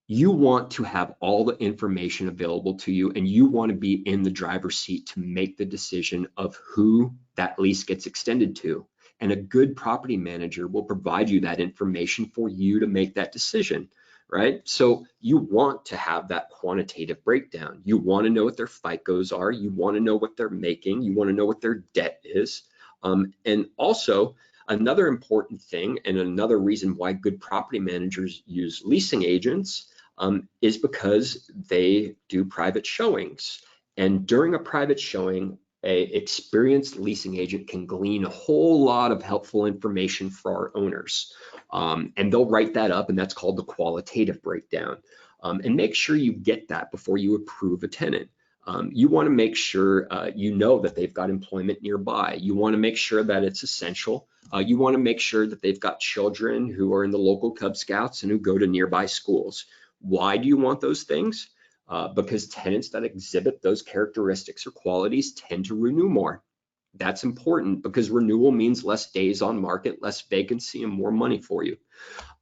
You want to have all the information available to you, and you want to be in the driver's seat to make the decision of who that lease gets extended to. And a good property manager will provide you that information for you to make that decision, right? So you want to have that quantitative breakdown. You want to know what their FICOs are. You want to know what they're making. You want to know what their debt is. And also, another important thing, and another reason why good property managers use leasing agents is because they do private showings. And during a private showing, an experienced leasing agent can glean a whole lot of helpful information for our owners. And they'll write that up, and that's called the qualitative breakdown. And make sure you get that before you approve a tenant. You want to make sure you know that they've got employment nearby. You want to make sure that it's essential. You want to make sure that they've got children who are in the local Cub Scouts and who go to nearby schools. Why do you want those things? Because tenants that exhibit those characteristics or qualities tend to renew more. That's important because renewal means less days on market, less vacancy, and more money for you.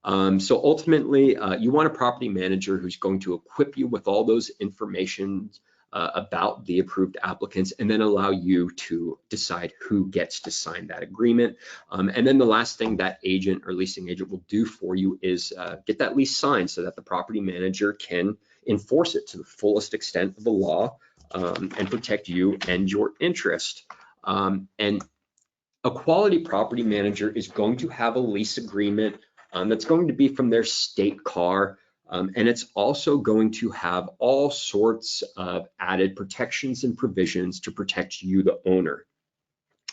So ultimately, you want a property manager who's going to equip you with all those information about the approved applicants, and then allow you to decide who gets to sign that agreement. And then the last thing that agent or leasing agent will do for you is get that lease signed so that the property manager can enforce it to the fullest extent of the law and protect you and your interest. And a quality property manager is going to have a lease agreement that's going to be from their state car. And it's also going to have all sorts of added protections and provisions to protect you, the owner.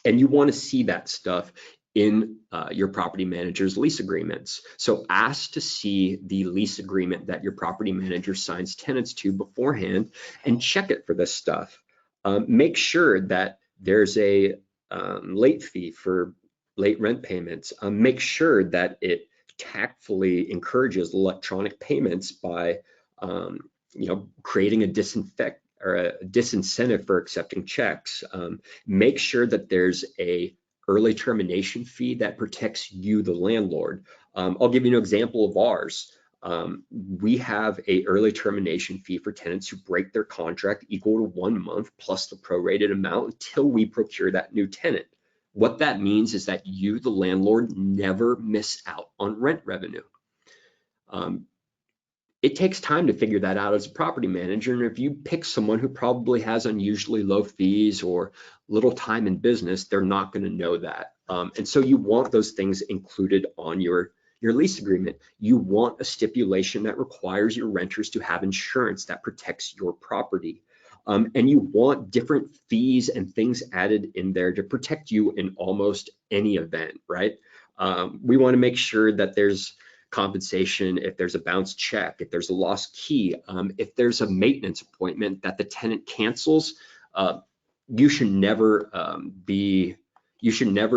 And you want to see that stuff in your property manager's lease agreements. So ask to see the lease agreement that your property manager signs tenants to beforehand and check it for this stuff. Make sure that there's a late fee for late rent payments. Make sure that it tactfully encourages electronic payments by creating a disincentive for accepting checks. Make sure that there's a early termination fee that protects you, the landlord. I'll give you an example of ours. We have a early termination fee for tenants who break their contract equal to 1 month plus the prorated amount until we procure that new tenant. What that means is that you, the landlord, never miss out on rent revenue. It takes time to figure that out as a property manager. And if you pick someone who probably has unusually low fees or little time in business, they're not going to know that. And so you want those things included on your lease agreement. You want a stipulation that requires your renters to have insurance that protects your property. And you want different fees and things added in there to protect you in almost any event, right? We want to make sure that there's compensation if there's a bounced check, if there's a lost key, if there's a maintenance appointment that the tenant cancels. You should never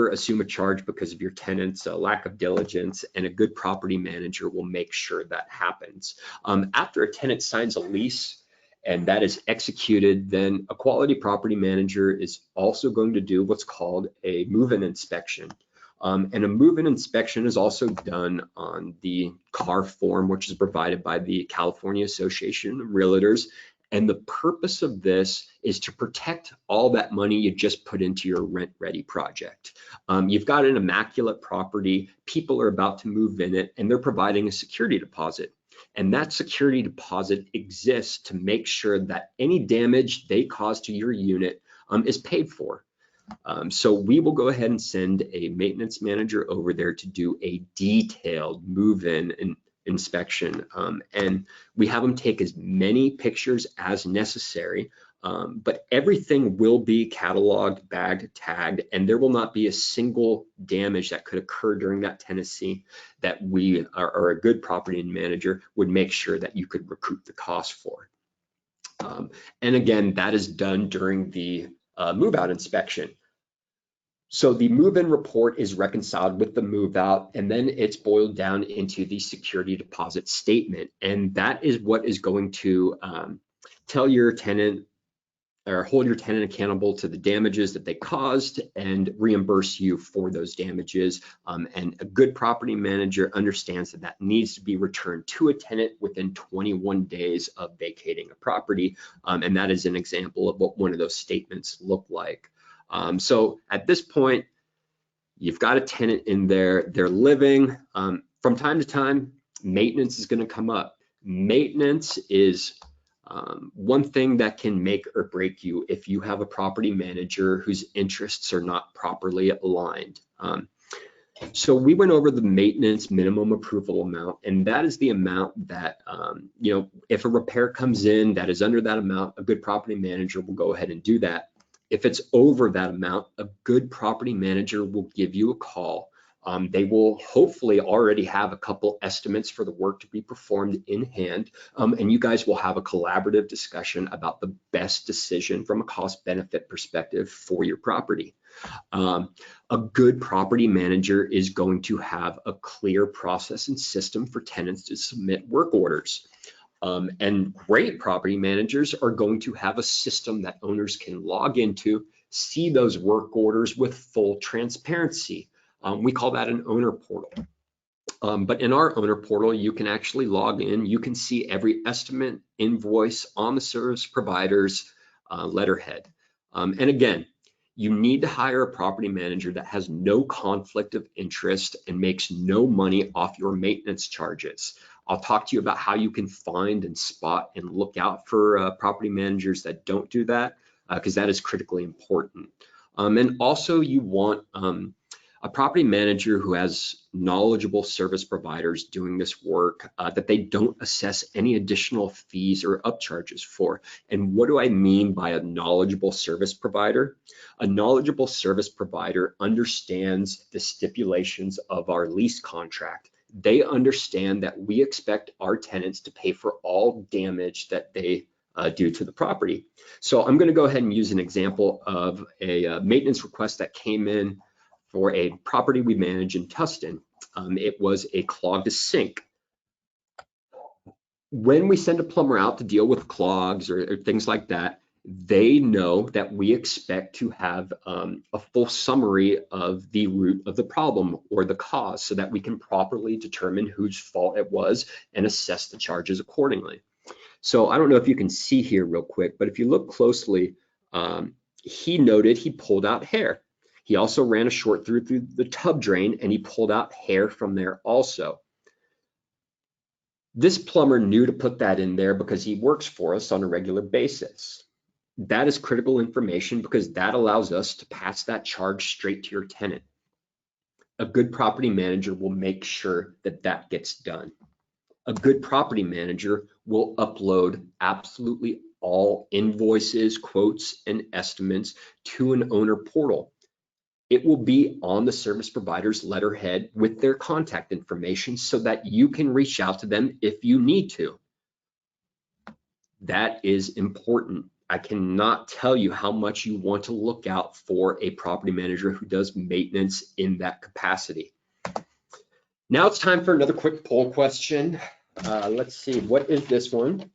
assume a charge because of your tenant's lack of diligence, and a good property manager will make sure that happens. After a tenant signs a lease and that is executed, then a quality property manager is also going to do what's called a move-in inspection. And a move-in inspection is also done on the CAR form, which is provided by the California Association of Realtors. And the purpose of this is to protect all that money you just put into your rent-ready project. You've got an immaculate property, people are about to move in it, and they're providing a security deposit. And that security deposit exists to make sure that any damage they cause to your unit is paid for. So we will go ahead and send a maintenance manager over there to do a detailed move-in inspection. And we have them take as many pictures as necessary, but everything will be cataloged, bagged, tagged, and there will not be a single damage that could occur during that tenancy that we or a good property manager would make sure that you could recoup the cost for. And again, that is done during the move-out inspection. So the move-in report is reconciled with the move-out, and then it's boiled down into the security deposit statement. And that is what is going to tell your tenant or hold your tenant accountable to the damages that they caused and reimburse you for those damages. And a good property manager understands that that needs to be returned to a tenant within 21 days of vacating a property. And that is an example of what one of those statements look like. So at this point, you've got a tenant in there, they're living. From time to time, maintenance is going to come up. Maintenance is one thing that can make or break you if you have a property manager whose interests are not properly aligned. So we went over the maintenance minimum approval amount, and that is the amount that, if a repair comes in that is under that amount, a good property manager will go ahead and do that. If it's over that amount, a good property manager will give you a call They will hopefully already have a couple estimates for the work to be performed in hand, and you guys will have a collaborative discussion about the best decision from a cost benefit perspective for your property. A good property manager is going to have a clear process and system for tenants to submit work orders. And great property managers are going to have a system that owners can log into, see those work orders with full transparency. We call that an owner portal. But in our owner portal, you can actually log in. You can see every estimate, invoice on the service provider's letterhead. And again, you need to hire a property manager that has no conflict of interest and makes no money off your maintenance charges. I'll talk to you about how you can find and spot and look out for property managers that don't do that, because that is critically important. And also you want a property manager who has knowledgeable service providers doing this work that they don't assess any additional fees or upcharges for. And what do I mean by a knowledgeable service provider? A knowledgeable service provider understands the stipulations of our lease contract. They understand that we expect our tenants to pay for all damage that they do to the property. So I'm going to go ahead and use an example of a maintenance request that came in for a property we manage in Tustin. It was a clogged sink. When we send a plumber out to deal with clogs or things like that, they know that we expect to have a full summary of the root of the problem or the cause so that we can properly determine whose fault it was and assess the charges accordingly. So I don't know if you can see here real quick, but if you look closely, he noted he pulled out hair. He also ran a short through the tub drain and he pulled out hair from there also. This plumber knew to put that in there because he works for us on a regular basis. That is critical information because that allows us to pass that charge straight to your tenant. A good property manager will make sure that that gets done. A good property manager will upload absolutely all invoices, quotes, and estimates to an owner portal. It will be on the service provider's letterhead with their contact information so that you can reach out to them if you need to. That is important. I cannot tell you how much you want to look out for a property manager who does maintenance in that capacity. Now it's time for another quick poll question. Let's see, what is this one?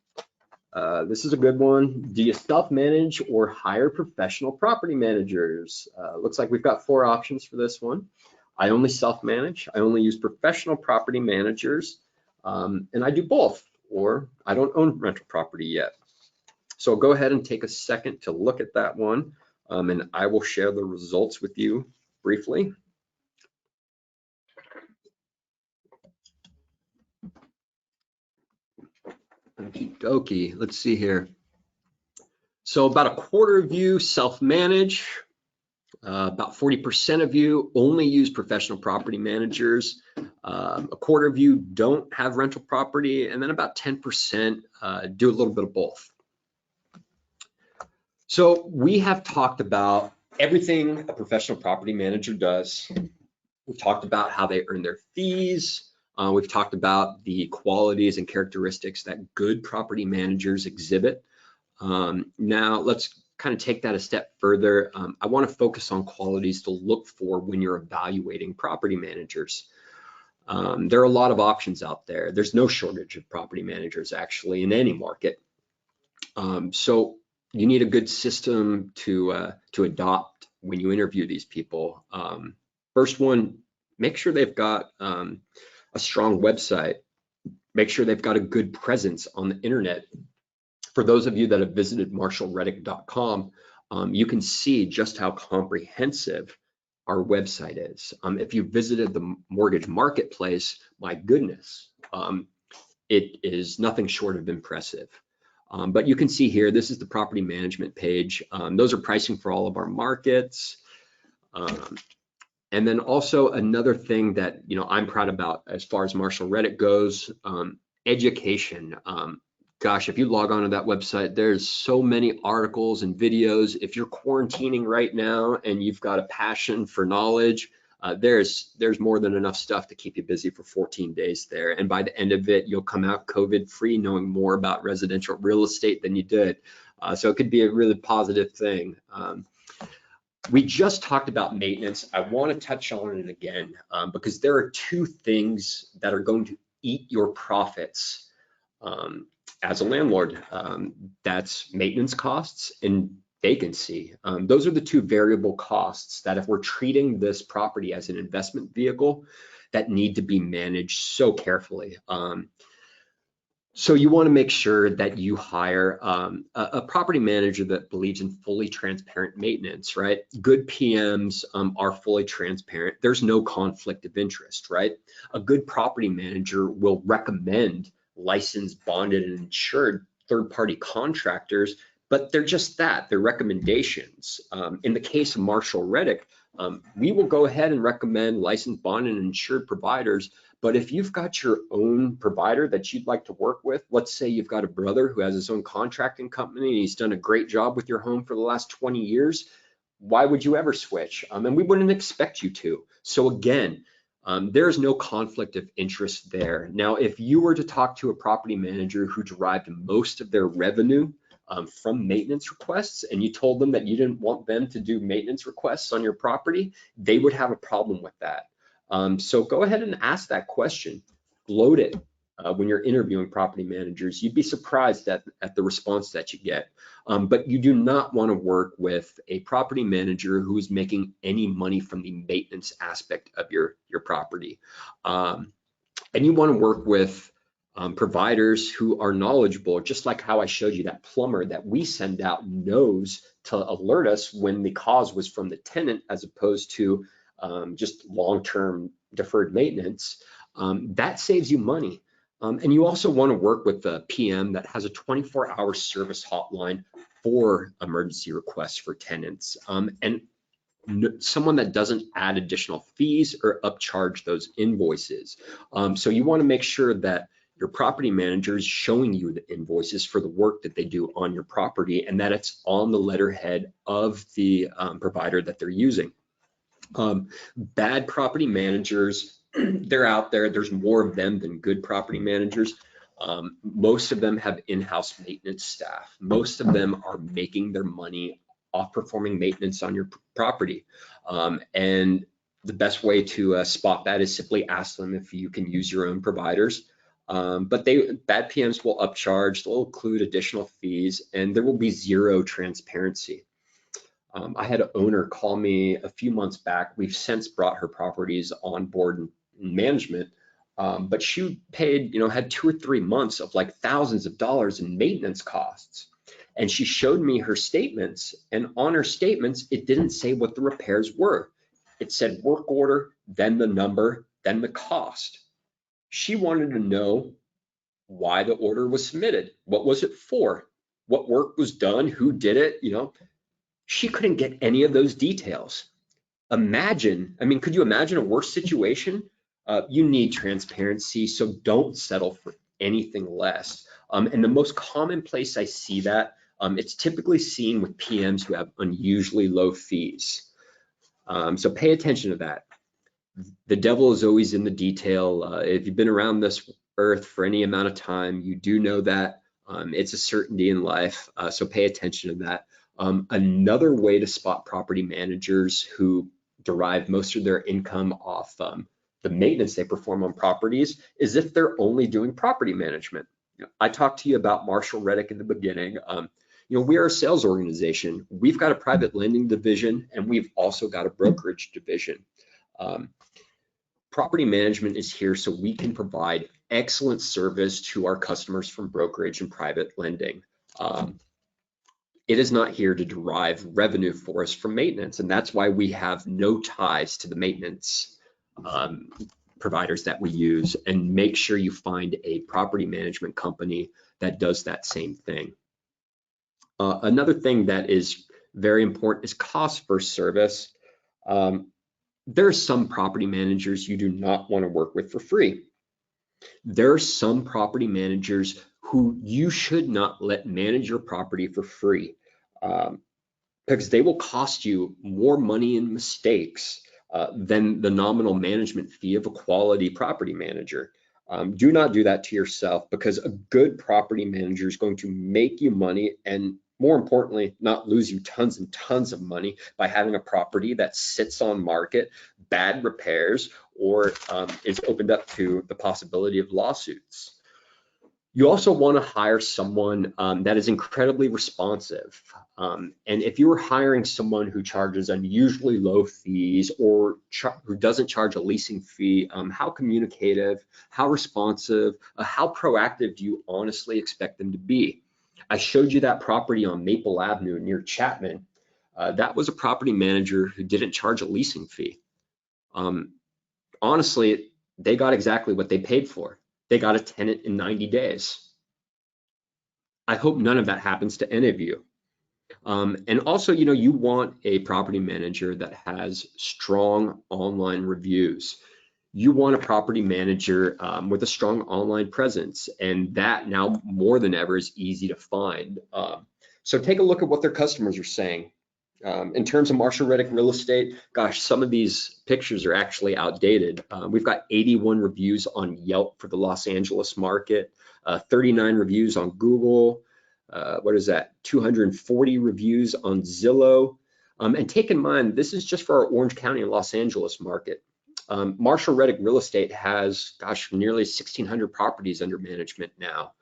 This is a good one. Do you self-manage or hire professional property managers? Looks like we've got 4 options for this one. I only self-manage. I only use professional property managers, and I do both, or I don't own rental property yet. So go ahead and take a second to look at that one, and I will share the results with you briefly. Okie dokie, let's see here. So about a quarter of you self-manage, about 40% of you only use professional property managers, a quarter of you don't have rental property, and then about 10% do a little bit of both. So we have talked about everything a professional property manager does. We've talked about how they earn their fees. We've talked about the qualities and characteristics that good property managers exhibit. Now let's kind of take that a step further. I want to focus on qualities to look for when you're evaluating property managers. There are a lot of options out there. There's no shortage of property managers actually in any market. So you need a good system to adopt when you interview these people. First one, make sure they've got a strong website. Make sure they've got a good presence on the internet. For those of you that have visited marshallreddick.com, you can see just how comprehensive our website is. If you visited the mortgage marketplace, my goodness, it is nothing short of impressive. But you can see here, this is the property management page. Those are pricing for all of our markets. And then also another thing that I'm proud about as far as Marshall Reddick goes, education. Gosh, if you log on to that website, there's so many articles and videos. If you're quarantining right now and you've got a passion for knowledge, there's more than enough stuff to keep you busy for 14 days there. And by the end of it, you'll come out COVID free, knowing more about residential real estate than you did. So it could be a really positive thing. We just talked about maintenance. I want to touch on it again because there are two things that are going to eat your profits as a landlord. That's maintenance costs and vacancy. Those are the two variable costs that, if we're treating this property as an investment vehicle, that need to be managed so carefully. So you want to make sure that you hire a property manager that believes in fully transparent maintenance, right? Good PMs are fully transparent. There's no conflict of interest, right? A good property manager will recommend licensed, bonded, and insured third-party contractors, but they're just that, they're recommendations. In the case of Marshall Reddick, we will go ahead and recommend licensed, bonded, and insured providers. But if you've got your own provider that you'd like to work with, let's say you've got a brother who has his own contracting company and he's done a great job with your home for the last 20 years, why would you ever switch? And we wouldn't expect you to. So again, there's no conflict of interest there. Now, if you were to talk to a property manager who derived most of their revenue from maintenance requests, and you told them that you didn't want them to do maintenance requests on your property, they would have a problem with that. So go ahead and ask that question, load it when you're interviewing property managers. You'd be surprised at the response that you get. But you do not want to work with a property manager who is making any money from the maintenance aspect of your property. And you want to work with providers who are knowledgeable, just like how I showed you that plumber that we send out knows to alert us when the cause was from the tenant as opposed to just long-term deferred maintenance. That saves you money. And you also want to work with a PM that has a 24-hour service hotline for emergency requests for tenants, and someone that doesn't add additional fees or upcharge those invoices. So you want to make sure that your property manager is showing you the invoices for the work that they do on your property and that it's on the letterhead of the provider that they're using. Bad property managers, they're out there. There's more of them than good property managers. Most of them have in-house maintenance staff. Most of them are making their money off performing maintenance on your property. And the best way to spot that is simply ask them if you can use your own providers. But bad PMs will upcharge, they'll include additional fees, and there will be zero transparency. I had an owner call me a few months back. We've since brought her properties on board in management, but she paid, had 2 or 3 months of like thousands of dollars in maintenance costs. And she showed me her statements, and on her statements, it didn't say what the repairs were. It said work order, then the number, then the cost. She wanted to know why the order was submitted. What was it for? What work was done? Who did it? She couldn't get any of those details. Could you imagine a worse situation? You need transparency, so don't settle for anything less. And the most common place I see that, it's typically seen with PMs who have unusually low fees. So pay attention to that. The devil is always in the detail. If you've been around this earth for any amount of time, you do know that. It's a certainty in life, so pay attention to that. Another way to spot property managers who derive most of their income off the maintenance they perform on properties is if they're only doing property management. I talked to you about Marshall Reddick in the beginning. We are a sales organization. We've got a private lending division, and we've also got a brokerage division. Property management is here so we can provide excellent service to our customers from brokerage and private lending. It is not here to derive revenue for us from maintenance, and that's why we have no ties to the maintenance providers that we use, and make sure you find a property management company that does that same thing. Another thing that is very important is cost for service. There are some property managers you do not want to work with for free. There are some property managers who you should not let manage your property for free because they will cost you more money in mistakes than the nominal management fee of a quality property manager. Do not do that to yourself, because a good property manager is going to make you money, and more importantly, not lose you tons and tons of money by having a property that sits on market, bad repairs, or is opened up to the possibility of lawsuits. You also want to hire someone that is incredibly responsive. And if you are hiring someone who charges unusually low fees, or who doesn't charge a leasing fee, how communicative, how responsive, how proactive do you honestly expect them to be? I showed you that property on Maple Avenue near Chapman. That was a property manager who didn't charge a leasing fee. Honestly, they got exactly what they paid for. They got a tenant in 90 days. I hope none of that happens to any of you. And also, you want a property manager that has strong online reviews. You want a property manager with a strong online presence, and that now more than ever is easy to find. So take a look at what their customers are saying. In terms of Marshall Reddick Real Estate, gosh, some of these pictures are actually outdated. We've got 81 reviews on Yelp for the Los Angeles market, 39 reviews on Google, what is that, 240 reviews on Zillow. And take in mind, this is just for our Orange County and Los Angeles market. Marshall Reddick Real Estate has, gosh, nearly 1,600 properties under management now.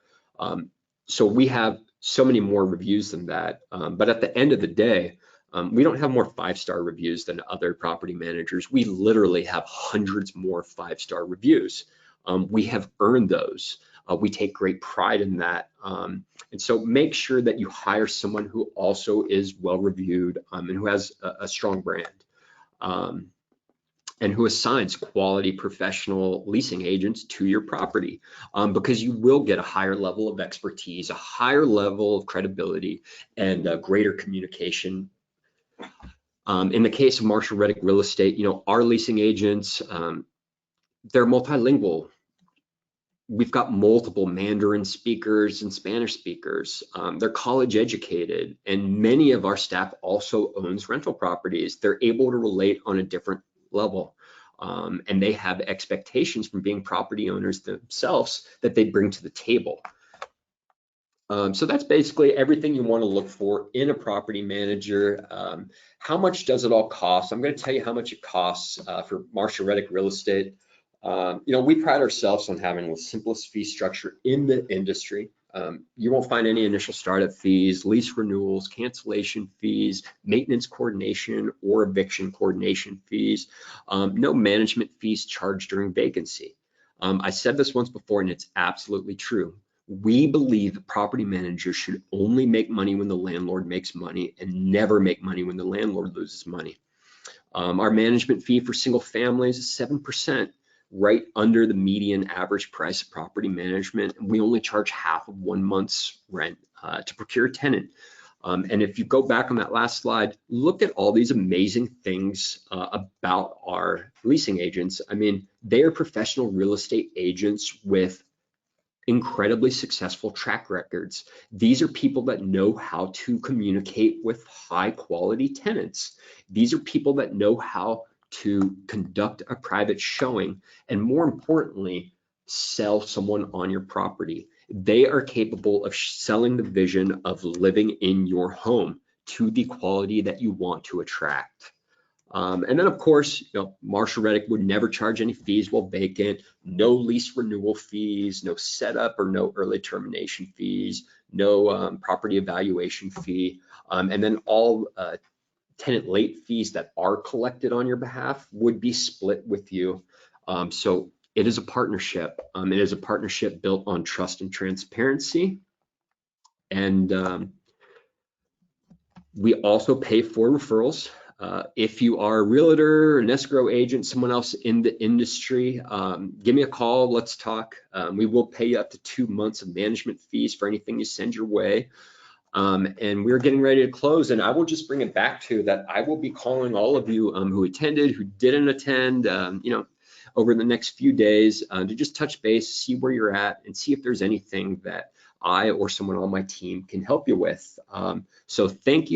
So we have so many more reviews than that. But at the end of the day, we don't have more 5-star reviews than other property managers. We literally have hundreds more 5-star reviews. We have earned those. We take great pride in that. And so make sure that you hire someone who also is well reviewed and who has a strong brand. And who assigns quality professional leasing agents to your property, because you will get a higher level of expertise, a higher level of credibility, and greater communication. In the case of Marshall Reddick Real Estate, our leasing agents, they're multilingual. We've got multiple Mandarin speakers and Spanish speakers. They're college educated, and many of our staff also owns rental properties. They're able to relate on a different level, and they have expectations from being property owners themselves that they bring to the table. So that's basically everything you want to look for in a property manager. How much does it all cost? I'm going to tell you how much it costs for Marshall Reddick Real Estate. We pride ourselves on having the simplest fee structure in the industry. You won't find any initial startup fees, lease renewals, cancellation fees, maintenance coordination or eviction coordination fees, no management fees charged during vacancy. I said this once before, and it's absolutely true. We believe that property managers should only make money when the landlord makes money, and never make money when the landlord loses money. Our management fee for single families is 7%. Right under the median average price of property management. We only charge half of 1 month's rent to procure a tenant. And if you go back on that last slide, look at all these amazing things about our leasing agents. I mean, they are professional real estate agents with incredibly successful track records. These are people that know how to communicate with high quality tenants. These are people that know how to conduct a private showing, and more importantly, sell someone on your property. They are capable of selling the vision of living in your home to the quality that you want to attract. And then of course, Marshall Reddick would never charge any fees while vacant, no lease renewal fees, no setup or no early termination fees, no property evaluation fee, and then all tenant late fees that are collected on your behalf would be split with you. So it is a partnership. It is a partnership built on trust and transparency. And we also pay for referrals. If you are a realtor, an escrow agent, someone else in the industry, give me a call, let's talk. We will pay you up to 2 months of management fees for anything you send your way. And we're getting ready to close, and I will just bring it back to that. I will be calling all of you who attended, who didn't attend, over the next few days to just touch base, see where you're at, and see if there's anything that I or someone on my team can help you with. So thank you.